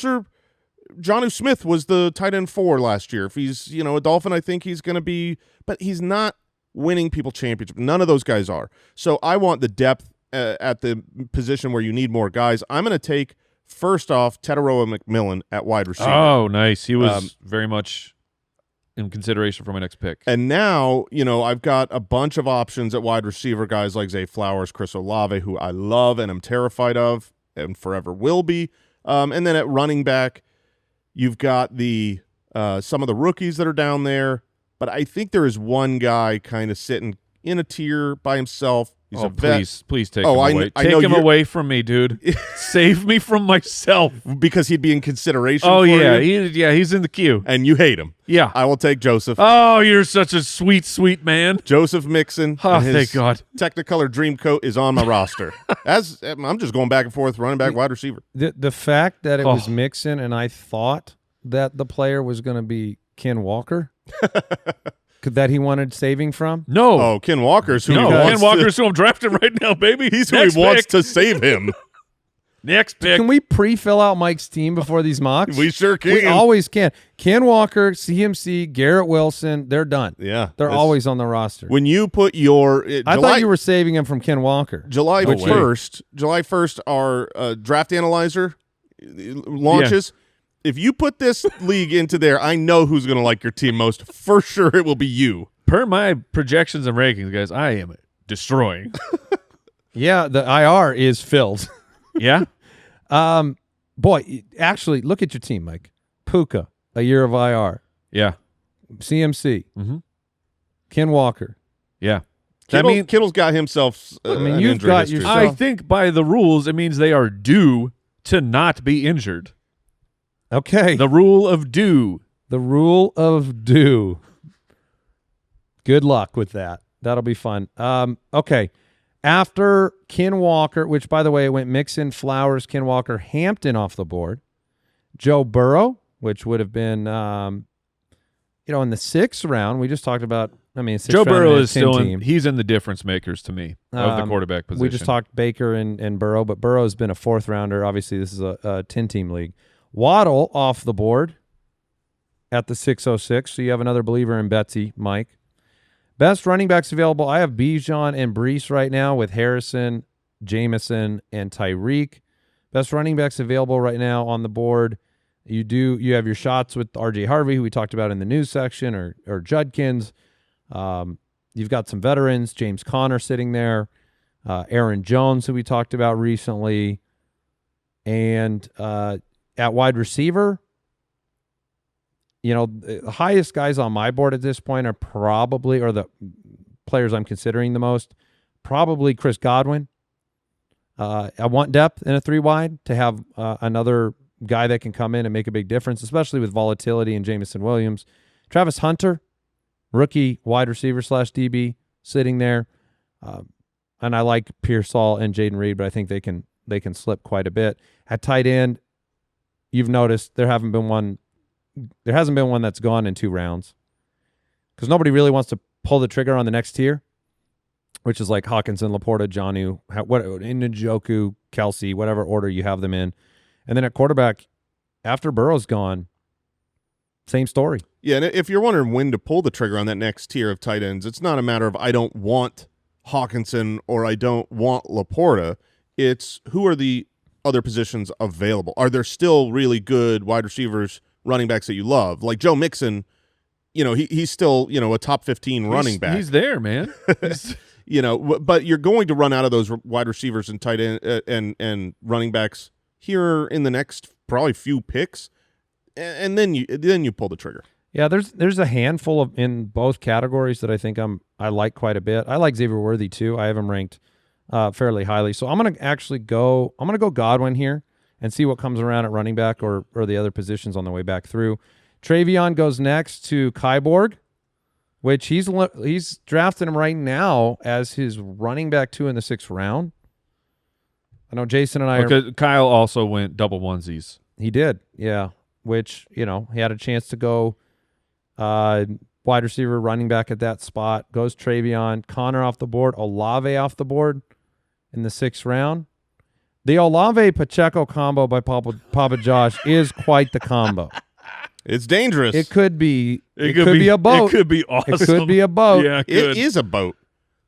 are – Jonnu Smith was the tight end 4 last year. If he's, a Dolphin, I think he's going to be – but he's not winning people championships. None of those guys are. So I want the depth at the position where you need more guys. I'm going to take – first off, Teteroa McMillan at wide receiver. Oh, nice. He was very much in consideration for my next pick. And now, I've got a bunch of options at wide receiver, guys like Zay Flowers, Chris Olave, who I love and am terrified of and forever will be. And then at running back, you've got the some of the rookies that are down there. But I think there is one guy kind of sitting in a tier by himself. He's a vet. Please take him away. Take him away from me, dude. Save me from myself. Because he'd be in consideration for you. He's in the queue. And you hate him. Yeah. I will take Joseph. Oh, you're such a sweet, sweet man. Joseph Mixon. Oh, thank God. Technicolor dream coat is on my roster. I'm just going back and forth, running back, wide receiver. The fact that it was Mixon and I thought that the player was going to be Ken Walker that he wanted saving from? No. Oh, Ken Walker's who Ken Walker's who I'm drafting right now, baby. He's who he wants to save him. Next pick. Can we pre-fill out Mike's team before these mocks? We sure can. We always can. Ken Walker, CMC, Garrett Wilson, they're done. Yeah. They're always on the roster. When you put your I thought you were saving him from Ken Walker. July 1st, our draft analyzer launches. Yeah. If you put this league into there, I know who's going to like your team most. For sure it will be you. Per my projections and rankings, guys, I am destroying. Yeah, the IR is filled. Yeah? Boy, actually, look at your team, Mike. Puka, a year of IR. Yeah. CMC. Mm-hmm. Ken Walker. Yeah. Kittle's got himself you've got yourself. I think by the rules, it means they are due to not be injured. Okay. The rule of due. The rule of due. Good luck with that. That'll be fun. Okay. After Ken Walker, which, by the way, it went Mixon, Flowers, Ken Walker, Hampton off the board. Joe Burrow, which would have been, in the 6th round. We just talked about, Joe Burrow is still he's in the difference makers to me of the quarterback position. We just talked Baker and Burrow, but Burrow's been a 4th rounder. Obviously, this is a 10-team league. Waddle off the board at the 606. So you have another believer in Betsy, Mike. Best running backs available. I have Bijan and Brees right now with Harrison, Jameson, and Tyreek. Best running backs available right now on the board. You have your shots with R.J. Harvey, who we talked about in the news section, or Judkins. You've got some veterans, James Conner sitting there, Aaron Jones, who we talked about recently, and at wide receiver, the highest guys on my board at this point are probably, or the players I'm considering the most, probably Chris Godwin. I want depth in a 3-wide to have another guy that can come in and make a big difference, especially with volatility in Jameson Williams. Travis Hunter, rookie wide receiver / DB, sitting there. And I like Pearsall and Jaden Reed, but I think they can slip quite a bit. At tight end, you've noticed there hasn't been one that's gone in 2 rounds because nobody really wants to pull the trigger on the next tier, which is like Hawkinson, Laporta, Jonnu, Njoku, Kelsey, whatever order you have them in. And then at quarterback, after Burrow's gone, same story. Yeah, and if you're wondering when to pull the trigger on that next tier of tight ends, it's not a matter of I don't want Hawkinson or I don't want Laporta. It's who are the other positions available? Are there still really good wide receivers, running backs that you love? Like Joe Mixon, he's still, a top 15 running back. He's there, man. But you're going to run out of those wide receivers and tight end and running backs here in the next probably few picks, and then you pull the trigger. Yeah, there's a handful in both categories that I think I like quite a bit. I like Xavier Worthy too. I have him ranked fairly highly. So I'm gonna go Godwin here and see what comes around at running back or the other positions on the way back through. Travion goes next to Kyborg, which he's drafting him right now as his running back 2 in the 6th round. I know Jason and I Because Kyle also went double onesies. He did, yeah, which, he had a chance to go wide receiver, running back at that spot. Goes Travion. Connor off the board. Olave off the board in the 6th round. The Olave-Pacheco combo by Papa Josh is quite the combo. It's dangerous. It could be. It could be a boat. It could be awesome. It could be a boat. Yeah, It is a boat.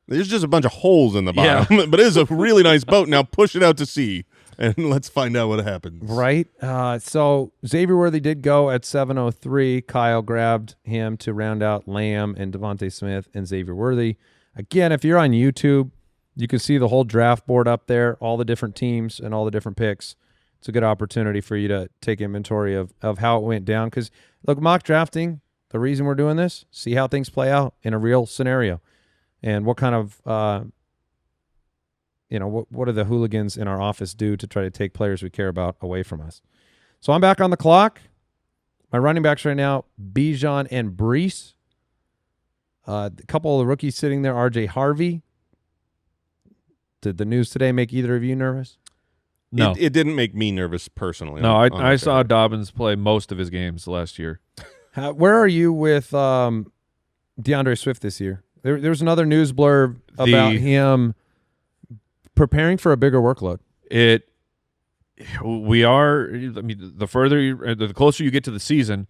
There's just a bunch of holes in the bottom, but it is a really nice boat. Now push it out to sea, and let's find out what happens. Right. So Xavier Worthy did go at 7:03. Kyle grabbed him to round out Lamb and Devontae Smith and Xavier Worthy. Again, if you're on YouTube, you can see the whole draft board up there, all the different teams and all the different picks. It's a good opportunity for you to take inventory of how it went down. Because, look, mock drafting, the reason we're doing this, see how things play out in a real scenario. And what kind of, what do the hooligans in our office do to try to take players we care about away from us? So I'm back on the clock. My running backs right now, Bijan and Brees. A couple of the rookies sitting there, R.J. Harvey. Did the news today make either of you nervous? No. It didn't make me nervous personally. No, I saw Dobbins play most of his games last year. Where are you with DeAndre Swift this year? There was another news blurb about him preparing for a bigger workload. The closer you get to the season,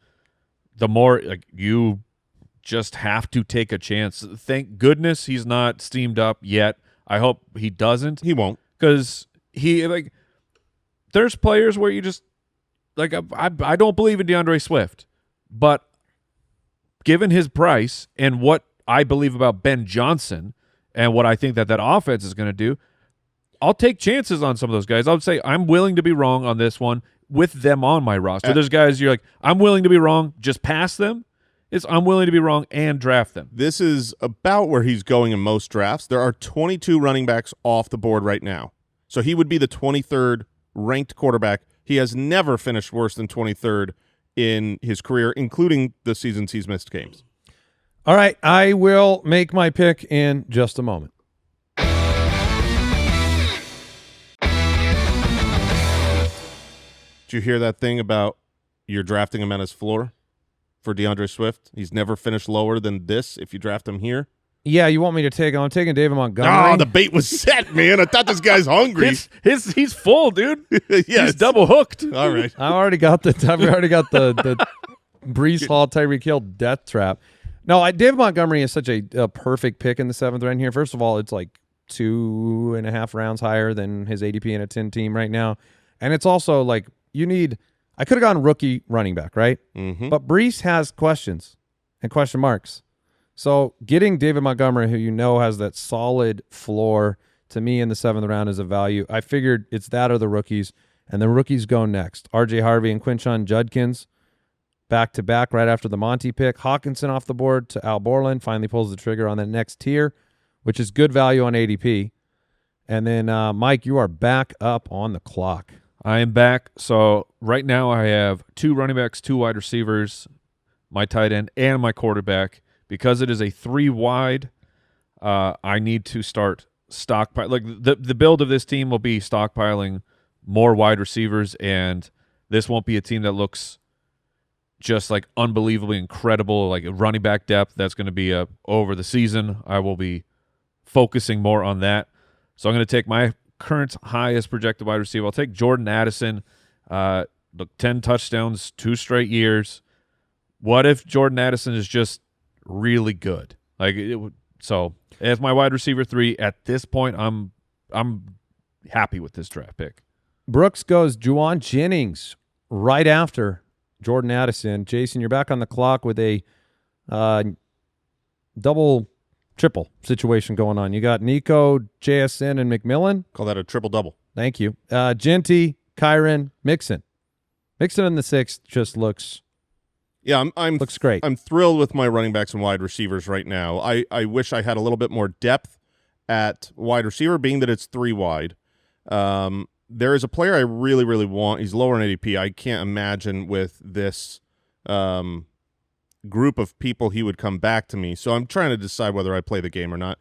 the more you just have to take a chance. Thank goodness he's not steamed up yet. I hope he doesn't. He won't. Because there's players where you just I don't believe in DeAndre Swift, but given his price and what I believe about Ben Johnson and what I think that offense is going to do, I'll take chances on some of those guys. I would say I'm willing to be wrong on this one with them on my roster. There's guys you're like, I'm willing to be wrong, just pass them. I'm willing to be wrong and draft them. This is about where he's going in most drafts. There are 22 running backs off the board right now. So he would be the 23rd ranked quarterback. He has never finished worse than 23rd in his career, including the seasons he's missed games. All right, I will make my pick in just a moment. Did you hear that thing about you're drafting him at his floor for DeAndre Swift? He's never finished lower than this if you draft him here. Yeah, you want me to take him? I'm taking David Montgomery. Oh, the bait was set, man. I thought this guy's hungry. He's full, dude. Yeah, he's double hooked. All right. I've already got the Brees Hall, Tyreek Hill death trap. No, David Montgomery is such a perfect pick in the 7th round here. First of all, it's like 2.5 rounds higher than his ADP in a 10 team right now. And it's also like I could have gone rookie running back, right? Mm-hmm. But Brees has questions and question marks. So getting David Montgomery, who has that solid floor, to me in the 7th round is a value. I figured it's that or the rookies, and the rookies go next. R.J. Harvey and Quinshon Judkins back-to-back right after the Monty pick. Hawkinson off the board to Al Borland, finally pulls the trigger on the next tier, which is good value on ADP. And then, Mike, you are back up on the clock. I am back. So right now I have 2 running backs, 2 wide receivers, my tight end, and my quarterback. Because it is a 3 wide, I need to start stockpile. Like the build of this team will be stockpiling more wide receivers, and this won't be a team that looks just like unbelievably incredible, like running back depth. That's going to be over the season. I will be focusing more on that. So I'm going to take my current highest projected wide receiver. I'll take Jordan Addison. 10 touchdowns, 2 straight years. What if Jordan Addison is just really good? So as my wide receiver 3 at this point, I'm happy with this draft pick. Brooks goes Juwan Jennings right after Jordan Addison. Jason, you're back on the clock with a triple situation going on. You got Nico, JSN, and McMillan. Call that a triple-double. Thank you. Genty, Kyron, Mixon. Mixon in the 6th just looks... Yeah, looks great. I'm thrilled with my running backs and wide receivers right now. I wish I had a little bit more depth at wide receiver, being that it's 3 wide. there is a player I really, really want. He's lower in ADP. I can't imagine with this group of people he would come back to me. So I'm trying to decide whether I play the game or not.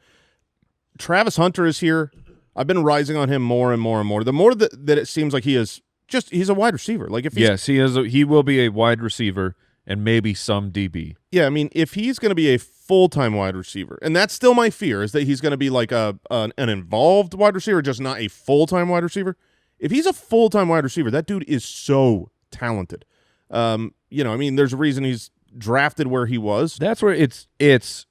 Travis Hunter is here. I've been rising on him more and more and more. The more that it seems like he's a wide receiver. Like if yes, he is. He will be a wide receiver and maybe some DB. Yeah, I mean, if he's going to be a full-time wide receiver, and that's still my fear, is that he's going to be like an involved wide receiver, just not a full-time wide receiver. If he's a full-time wide receiver, that dude is so talented. I mean, there's a reason he's drafted where he was. That's where it's.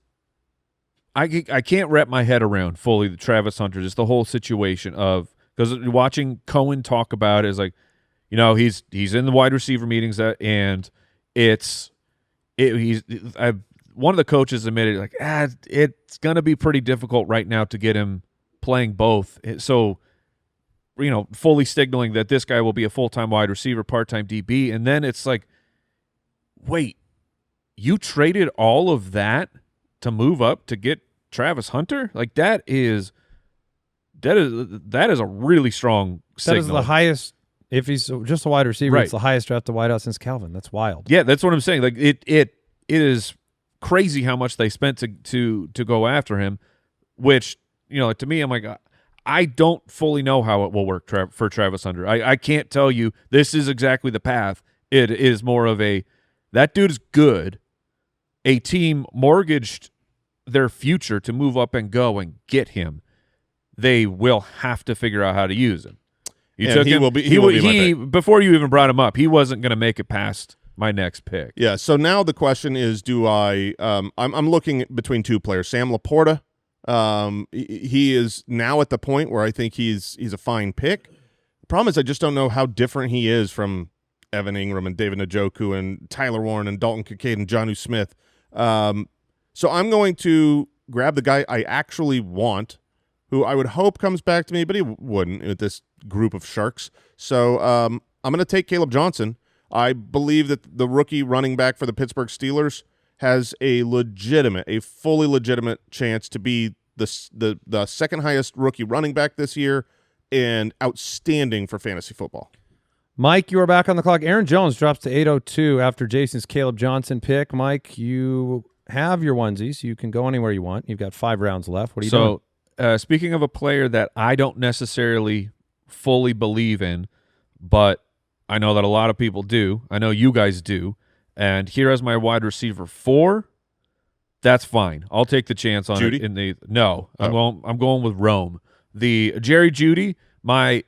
I can't wrap my head around fully the Travis Hunter, just the whole situation of, because watching Cohen talk about it is like, he's in the wide receiver meetings and one of the coaches admitted like, it's gonna be pretty difficult right now to get him playing both. So, fully signaling that this guy will be a full-time wide receiver, part-time DB, and then it's like, wait, you traded all of that to move up to get Travis Hunter? Like that is a really strong signal. That is the highest. If he's just a wide receiver, right. It's the highest draft to wideout since Calvin. That's wild. Yeah, that's what I'm saying. Like it is crazy how much they spent to go after him. Which to me, I'm like, I don't fully know how it will work for Travis Hunter. I can't tell you this is exactly the path. It is more of that dude is good. A team mortgaged their future to move up and go and get him. They will have to figure out how to use him. You took him. He will be my pick. Before you even brought him up, he wasn't going to make it past my next pick. Yeah. So now the question is, do I? I'm looking between two players. Sam Laporta. He is now at the point where I think he's a fine pick. The problem is I just don't know how different he is from Evan Ingram and David Njoku and Tyler Warren and Dalton Kincaid and Jonnu Smith. So I'm going to grab the guy I actually want, who I would hope comes back to me, but he wouldn't with this group of sharks. So I'm going to take Caleb Johnson. I believe that the rookie running back for the Pittsburgh Steelers has a fully legitimate chance to be the second highest rookie running back this year and outstanding for fantasy football. Mike, you are back on the clock. Aaron Jones drops to 802 after Jason's Caleb Johnson pick. Mike, you have your onesies. You can go anywhere you want. You've got 5 rounds left. What are you doing? Speaking of a player that I don't necessarily fully believe in, but I know that a lot of people do. I know you guys do. And here as my wide receiver 4, that's fine. I'll take the chance on Judy? it. I'm going with Rome. The Jerry Jeudy, I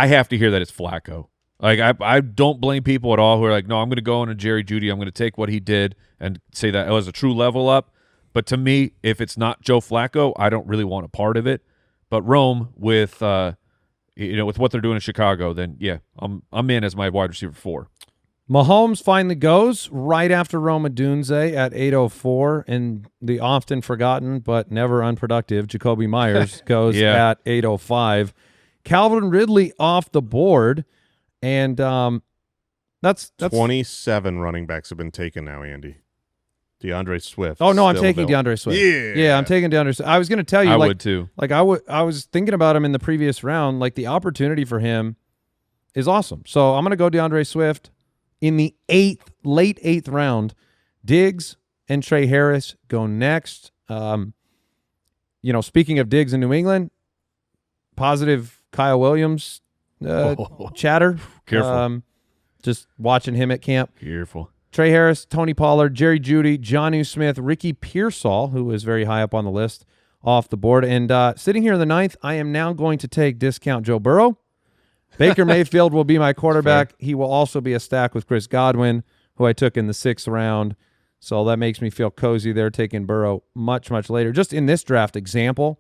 have to hear that it's Flacco. Like I don't blame people at all who are like, no, I'm going to go on a Jerry Jeudy. I'm going to take what he did and say that it was a true level up. But to me, if it's not Joe Flacco, I don't really want a part of it. But Rome with with what they're doing in Chicago, then yeah, I'm in as my wide receiver 4. Mahomes finally goes right after Rome Odunze at 804, and the often forgotten but never unproductive Jacoby Myers goes at 805. Calvin Ridley off the board, and that's 27 running backs have been taken now, Andy. DeAndre Swift. Oh, no, I'm taking DeAndre Swift. Yeah, I'm taking DeAndre Swift. I was going to tell you. I would too. Like I was thinking about him in the previous round. Like the opportunity for him is awesome. So I'm going to go DeAndre Swift in the late 8th round. Diggs and Trey Harris go next. Speaking of Diggs in New England, positive Kyle Williams chatter. Careful. Just watching him at camp. Careful. Trey Harris, Tony Pollard, Jerry Jeudy, Jonnu Smith, Ricky Pearsall, who is very high up on the list, off the board. And sitting here in the 9th, I am now going to take discount Joe Burrow. Baker Mayfield will be my quarterback. He will also be a stack with Chris Godwin, who I took in the 6th round. So that makes me feel cozy there, taking Burrow much, much later. Just in this draft example,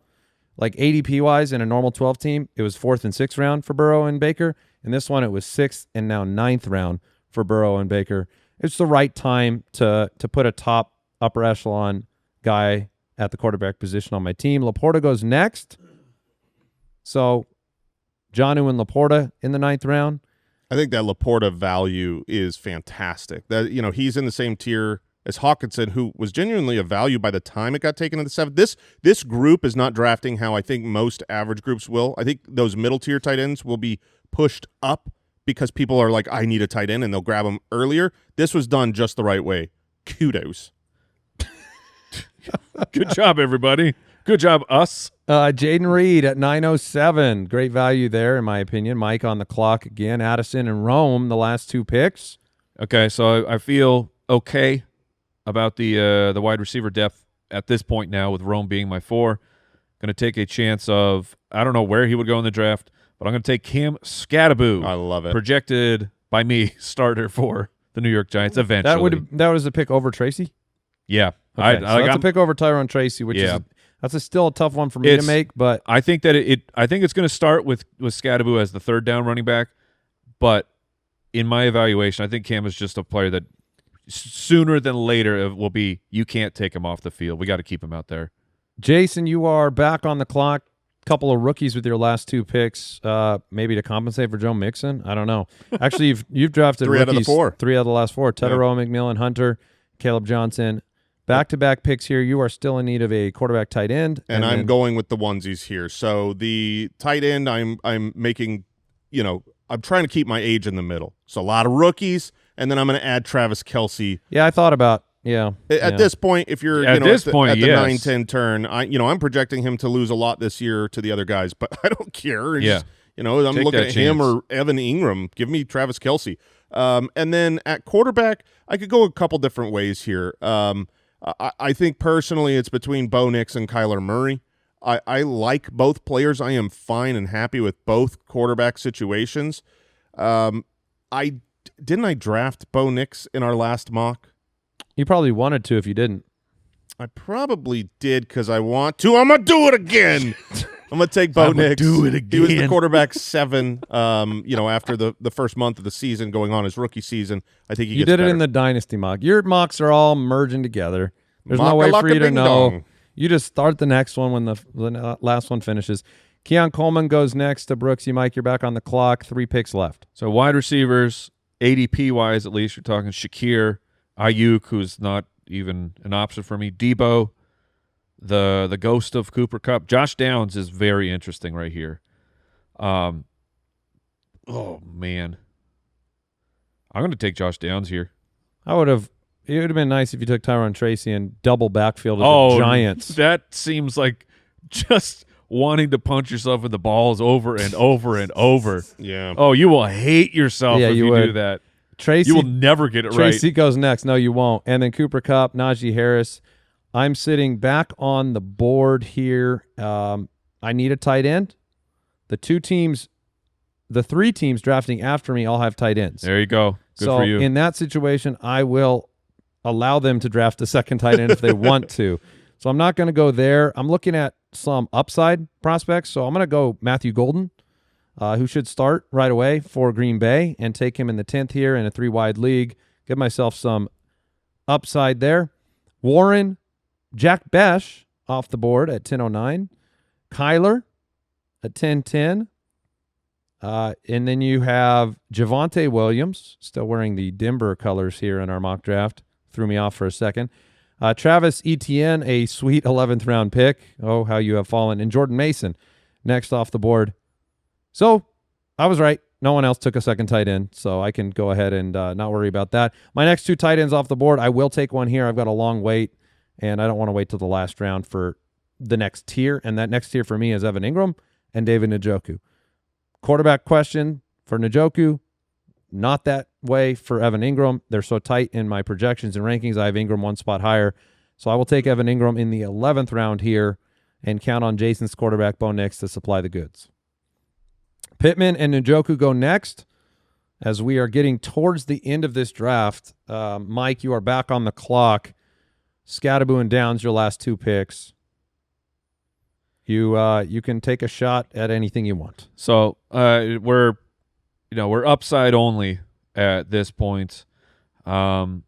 like ADP-wise in a normal 12 team, it was 4th and 6th round for Burrow and Baker. In this one, it was 6th and now 9th round for Burrow and Baker. It's the right time to put a top upper echelon guy at the quarterback position on my team. Laporta goes next. So Jonnu and Laporta in the 9th round. I think that Laporta value is fantastic. That he's in the same tier as Hawkinson, who was genuinely a value by the time it got taken in the 7th. This group is not drafting how I think most average groups will. I think those middle tier tight ends will be pushed up because people are like, I need a tight end, and they'll grab them earlier. This was done just the right way. Kudos. Good job, everybody. Good job, us. Jaden Reed at 907. Great value there, in my opinion. Mike on the clock again. Addison and Rome, the last 2 picks. Okay, so I feel okay about the wide receiver depth at this point now, with Rome being my 4. Going to take a chance of, I don't know where he would go in the draft, but I'm going to take Cam Scattaboo. I love it. Projected by me starter for the New York Giants eventually. That was a pick over Tracy? Yeah. Okay, that's a pick over Tyrone Tracy, which is still a tough one for me to make. But I think that I think it's going to start with Scattaboo as the 3rd down running back. But in my evaluation, I think Cam is just a player that sooner than later it will be, you can't take him off the field. We got to keep him out there. Jason, you are back on the clock. Couple of rookies with your last 2 picks, maybe to compensate for Joe Mixon. I don't know. Actually, you've drafted 3 rookies, out of the 4. 3 out of the last 4. Tedero, McMillan, Hunter, Caleb Johnson. Back-to-back picks here. You are still in need of a quarterback tight end. And I'm going with the onesies here. So the tight end, I'm making, I'm trying to keep my age in the middle. So a lot of rookies, and then I'm going to add Travis Kelce. Yeah, I thought about, At this point, if you're at the yes. 9-10 turn, I'm projecting him to lose a lot this year to the other guys, but I don't care. I'm Take looking that at him chance. or Evan Ingram. Give me Travis Kelce. And then at quarterback, I could go a couple different ways here. I think personally it's between Bo Nix and Kyler Murray. I like both players. I am fine and happy with both quarterback situations. I draft Bo Nix in our last mock? You probably wanted to if you didn't. I probably did because I want to. I'm going to do it again. I'm going to take Bo Nix. Do it again. He was the quarterback 7, after the first month of the season going on his rookie season. I think You did it in the dynasty mock. Your mocks are all merging together. There's no way for you to know. You just start the next one when the last one finishes. Keon Coleman goes next to Brooksy. Mike, you're back on the clock. 3 picks left. So wide receivers, ADP-wise at least, you're talking Shakir, Ayuk, who's not even an option for me, Debo, the ghost of Cooper Kupp. Josh Downs is very interesting right here. Oh, man. I'm going to take Josh Downs here. It would have been nice if you took Tyrone Tracy and double backfield of the Giants. That seems like just wanting to punch yourself in the balls over and over and over. Yeah. Oh, you will hate yourself if you do that. Tracy, you will never get it Tracy right. goes next. No, you won't. And then Cooper Kupp, Najee Harris. I'm sitting back on the board here. I need a tight end. The 3 teams drafting after me all have tight ends. There you go. Good for you. In that situation, I will allow them to draft a second tight end if they want to. So I'm not going to go there. I'm looking at some upside prospects. So I'm going to go Matthew Golden, who should start right away for Green Bay, and take him in the 10th here in a 3-wide league. Give myself some upside there. Warren, Jack Besh off the board at 10:09. Kyler at 10:10. And then you have Javonte Williams, still wearing the Denver colors here in our mock draft. Threw me off for a second. Travis Etienne, a sweet 11th round pick. Oh, how you have fallen. And Jordan Mason next off the board. So I was right. No one else took a second tight end, so I can go ahead and not worry about that. My next 2 tight ends off the board, I will take one here. I've got a long wait, and I don't want to wait till the last round for the next tier. And that next tier for me is Evan Ingram and David Njoku. Quarterback question for Njoku, not that way for Evan Ingram. They're so tight in my projections and rankings. I have Ingram 1 spot higher. So I will take Evan Ingram in the 11th round here and count on Jason's quarterback, Bo Nix, to supply the goods. Pittman and Njoku go next as we are getting towards the end of this draft. Mike, you are back on the clock. Scattaboo and Downs, your last 2 picks. You can take a shot at anything you want. So we're upside only at this point. Do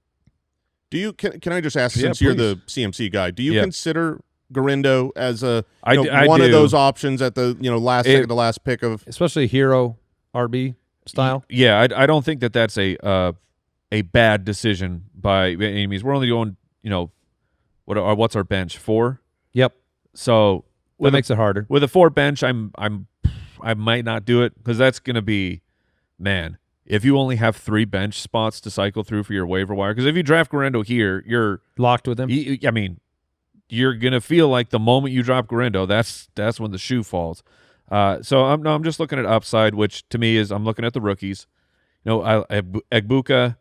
you can I just ask, Yeah, since you're please. the CMC guy, do you Yeah. consider Garindo as a I one of do. those options at the second to last pick of? Especially hero RB style. Yeah, I don't think that's a bad decision by any means. We're only going, what's our bench? 4? Yep. So That makes it harder. with a 4 bench, I might not do it because that's going to be, man, if you only have 3 bench spots to cycle through for your waiver wire, because if you draft Guerrero here, you're locked with him. You're going to feel like the moment you drop Guerrero, that's when the shoe falls. So I'm just looking at upside, which to me is I'm looking at the rookies. Egbuka,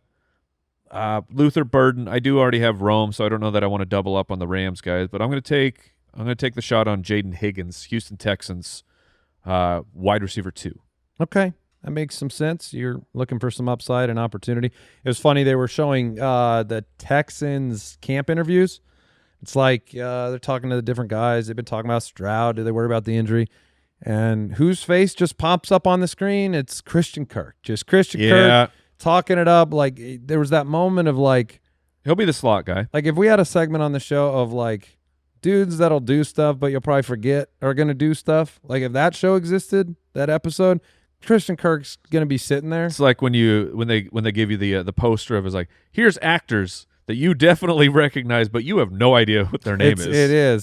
Luther Burden. I do already have Rome, so I don't know that I want to double up on the Rams guys, but I'm going to take the shot on Jaden Higgins, Houston Texans, wide receiver 2. Okay. That makes some sense. You're looking for some upside and opportunity. It was funny. They were showing the Texans camp interviews. It's like they're talking to the different guys. They've been talking about Stroud. Do they worry about the injury? And whose face just pops up on the screen? It's Christian Kirk. Just Christian Kirk talking it up. Like there was that moment of like, he'll be the slot guy. Like if we had a segment on the show of like dudes that'll do stuff, but you'll probably forget are going to do stuff. Like if that show existed, that episode, Christian Kirk's going to be sitting there. It's like when they give you the poster of, is like, here's actors that you definitely recognize, but you have no idea what their name is.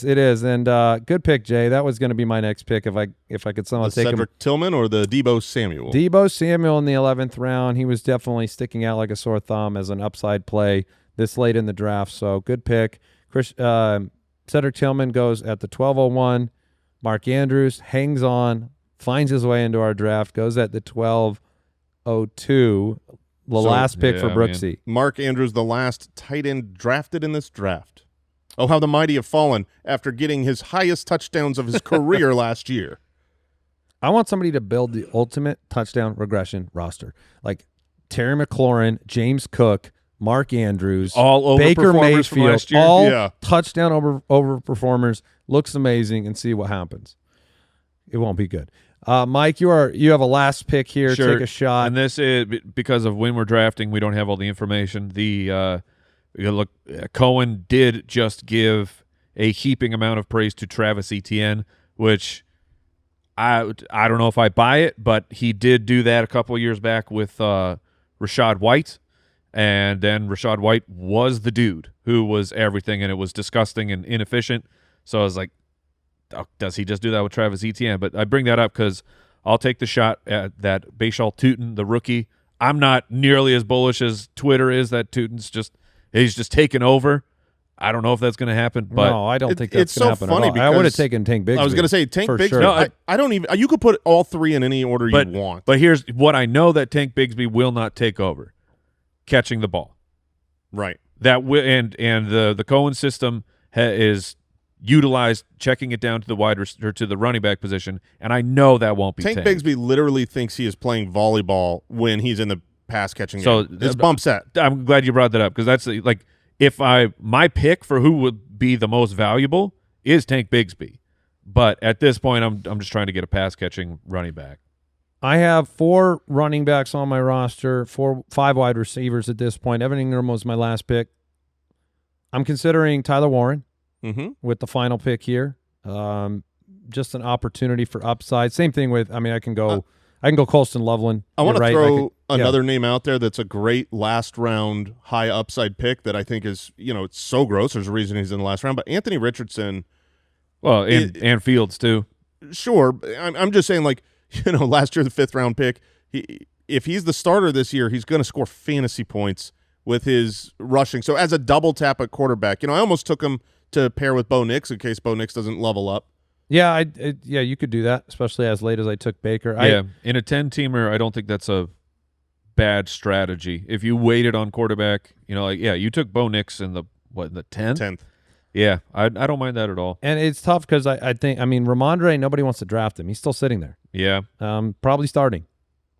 It is. And good pick, Jay. That was going to be my next pick if I could somehow take Cedric him. Tillman or the Deebo Samuel? Deebo Samuel in the 11th round. He was definitely sticking out like a sore thumb as an upside play this late in the draft. So good pick. Cedric Tillman goes at the 12:01. Mark Andrews hangs on, finds his way into our draft, goes at the 12:02. Last pick for Brooksy. Mark Andrews, the last tight end drafted in this draft. Oh, how the mighty have fallen after getting his highest touchdowns of his career last year. I want somebody to build the ultimate touchdown regression roster. Like Terry McLaurin, James Cook, Mark Andrews, all Baker overperformers from Mayfield, last year. all touchdown overperformers. Looks amazing, and see what happens. It won't be good. Mike, you have a last pick here. Sure. Take a shot. And this is because of when we're drafting, we don't have all the information. Cohen did just give a heaping amount of praise to Travis Etienne, which I don't know if I buy it, but he did do that a couple of years back with Rachaad White, and then Rachaad White was the dude who was everything, and it was disgusting and inefficient. So I was like, does he just do that with Travis Etienne? But I bring that up because I'll take the shot at that Bashal Tutin, the rookie. I'm not nearly as bullish as Twitter is that Tutin's he's just taken over. I don't know if that's going to happen, but no, I don't think that's going to to happen happen. I would have taken Tank Bigsby. I was going to say Tank Bigsby. Sure. No, I don't even. You could put all 3 in any order you want. But here's what I know that Tank Bigsby will not take over: catching the ball. Right. And the Cohen system is utilized checking it down to the running back position, and I know that won't be Tank Bigsby literally thinks he is playing volleyball when he's in the pass catching game. It's bump set. I'm glad you brought that up because that's like my pick for who would be the most valuable is Tank Bigsby, but at this point I'm just trying to get a pass catching running back. I have 4 running backs on my roster, 5 wide receivers at this point. Evan Ingram was my last pick. I'm considering Tyler Warren. With the final pick here, just an opportunity for upside. Same thing with. I can go Colston Loveland. I want to throw another name out there that's a great last round high upside pick that I think is it's so gross. There's a reason he's in the last round, but Anthony Richardson. Well, and Fields too. Sure, I'm just saying last year the 5th round pick. If he's the starter this year, he's going to score fantasy points with his rushing. So as a double tap at quarterback, I almost took him to pair with Bo Nix in case Bo Nix doesn't level up. Yeah, you could do that, especially as late as I took Baker. In a 10-teamer, I don't think that's a bad strategy. If you waited on quarterback, you took Bo Nix in the 10th? 10th. Yeah, I don't mind that at all. And it's tough because I think Ramondre, nobody wants to draft him. He's still sitting there. Yeah. Probably starting.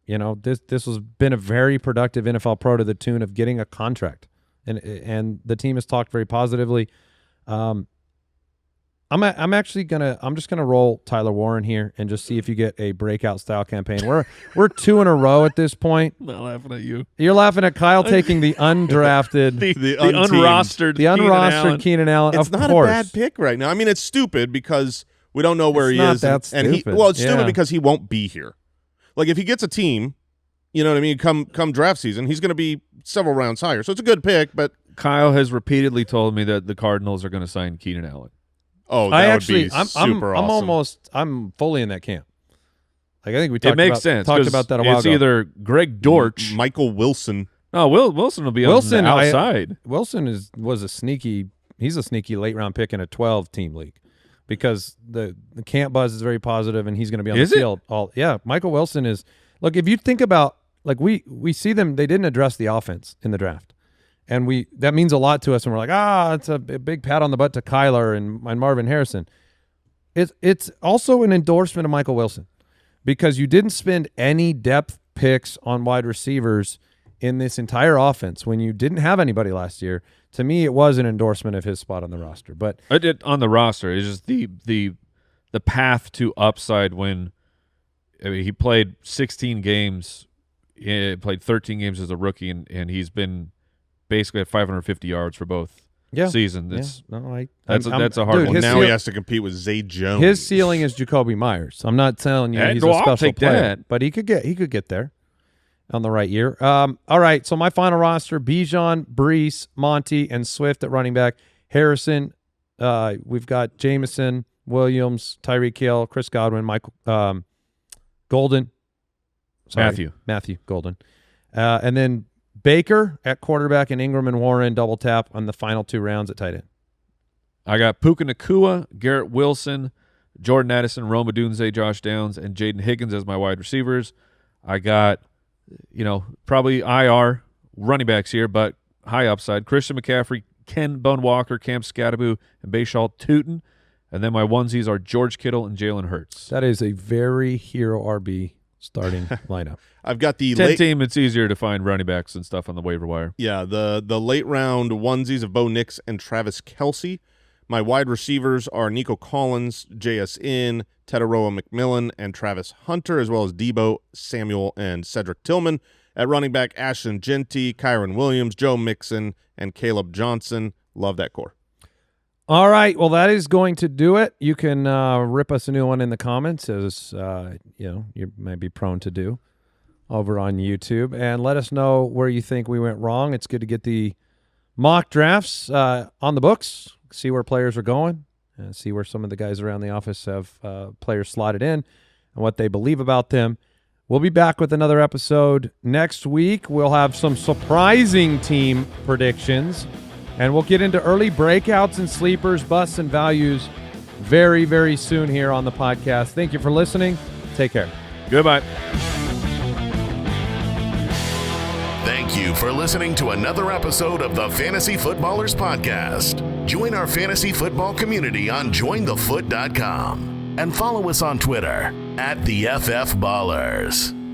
This has been a very productive NFL pro to the tune of getting a contract, and the team has talked very positively. I'm just gonna roll Tyler Warren here and just see if you get a breakout style campaign. We're 2 in a row at this point. I'm not laughing at you. You're laughing at Kyle taking the undrafted, the unrostered Keenan Allen. It's not course. a bad pick right now. It's stupid because we don't know where it's he not is, that and stupid. it's stupid because he won't be here. Like if he gets a team, come draft season, he's going to be several rounds higher. So it's a good pick, but Kyle has repeatedly told me that the Cardinals are going to sign Keenan Allen. Oh, that would be super awesome. I'm fully in that camp. Like I think we talked It makes about, sense. talked about that a while it's ago. It's either Greg Dortch. Michael Wilson. No, Wilson will be on the outside. Wilson was a sneaky. He's a sneaky late round pick in a 12-team league because the camp buzz is very positive and he's going to be on the field. Michael Wilson is. Look, if you think about like we see them, they didn't address the offense in the draft, and that means a lot to us. And we're like, it's a big pat on the butt to Kyler and Marvin Harrison. It's also an endorsement of Michael Wilson because you didn't spend any depth picks on wide receivers in this entire offense when you didn't have anybody last year. To me, it was an endorsement of his spot on the roster. But I did on the roster. It's just the path to upside when he played 16 games. He played 13 games as a rookie, and he's been basically at 550 yards for both seasons. That's a hard one. Now he has to compete with Zay Jones. His ceiling is Jacoby Myers. I'm not telling you he's a special player, but he could get there on the right year. All right, so my final roster: Bijan, Brees, Monty, and Swift at running back. Harrison, we've got Jameson, Williams, Tyreek Hill, Chris Godwin, Michael Golden. Matthew Golden. And then Baker at quarterback and Ingram and Warren double tap on the final 2 rounds at tight end. I got Puka Nacua, Garrett Wilson, Jordan Addison, Rome Odunze, Josh Downs, and Jaden Higgins as my wide receivers. I got, probably IR running backs here, but high upside. Christian McCaffrey, Ken Bun Walker, Cam Scatterbu, and Bayshal Tootin. And then my onesies are George Kittle and Jalen Hurts. That is a very hero RB starting lineup. I've got the 10 team. It's easier to find running backs and stuff on the waiver wire. Yeah, the late round onesies of Bo Nix and Travis Kelce. My wide receivers are Nico Collins, JSN, Tetaroa McMillan, and Travis Hunter, as well as Debo Samuel and Cedric Tillman. At running back, Ashton Genty, Kyron Williams, Joe Mixon, and Caleb Johnson. Love that core. All right, well, that is going to do it. You can rip us a new one in the comments, as you may be prone to do over on YouTube, and let us know where you think we went wrong. It's good to get the mock drafts on the books, see where players are going, and see where some of the guys around the office have players slotted in and what they believe about them. We'll be back with another episode next week. We'll have some surprising team predictions, and we'll get into early breakouts and sleepers, busts, and values very, very soon here on the podcast. Thank you for listening. Take care. Goodbye. Thank you for listening to another episode of the Fantasy Footballers Podcast. Join our fantasy football community on jointhefoot.com and follow us on Twitter @TheFFBallers.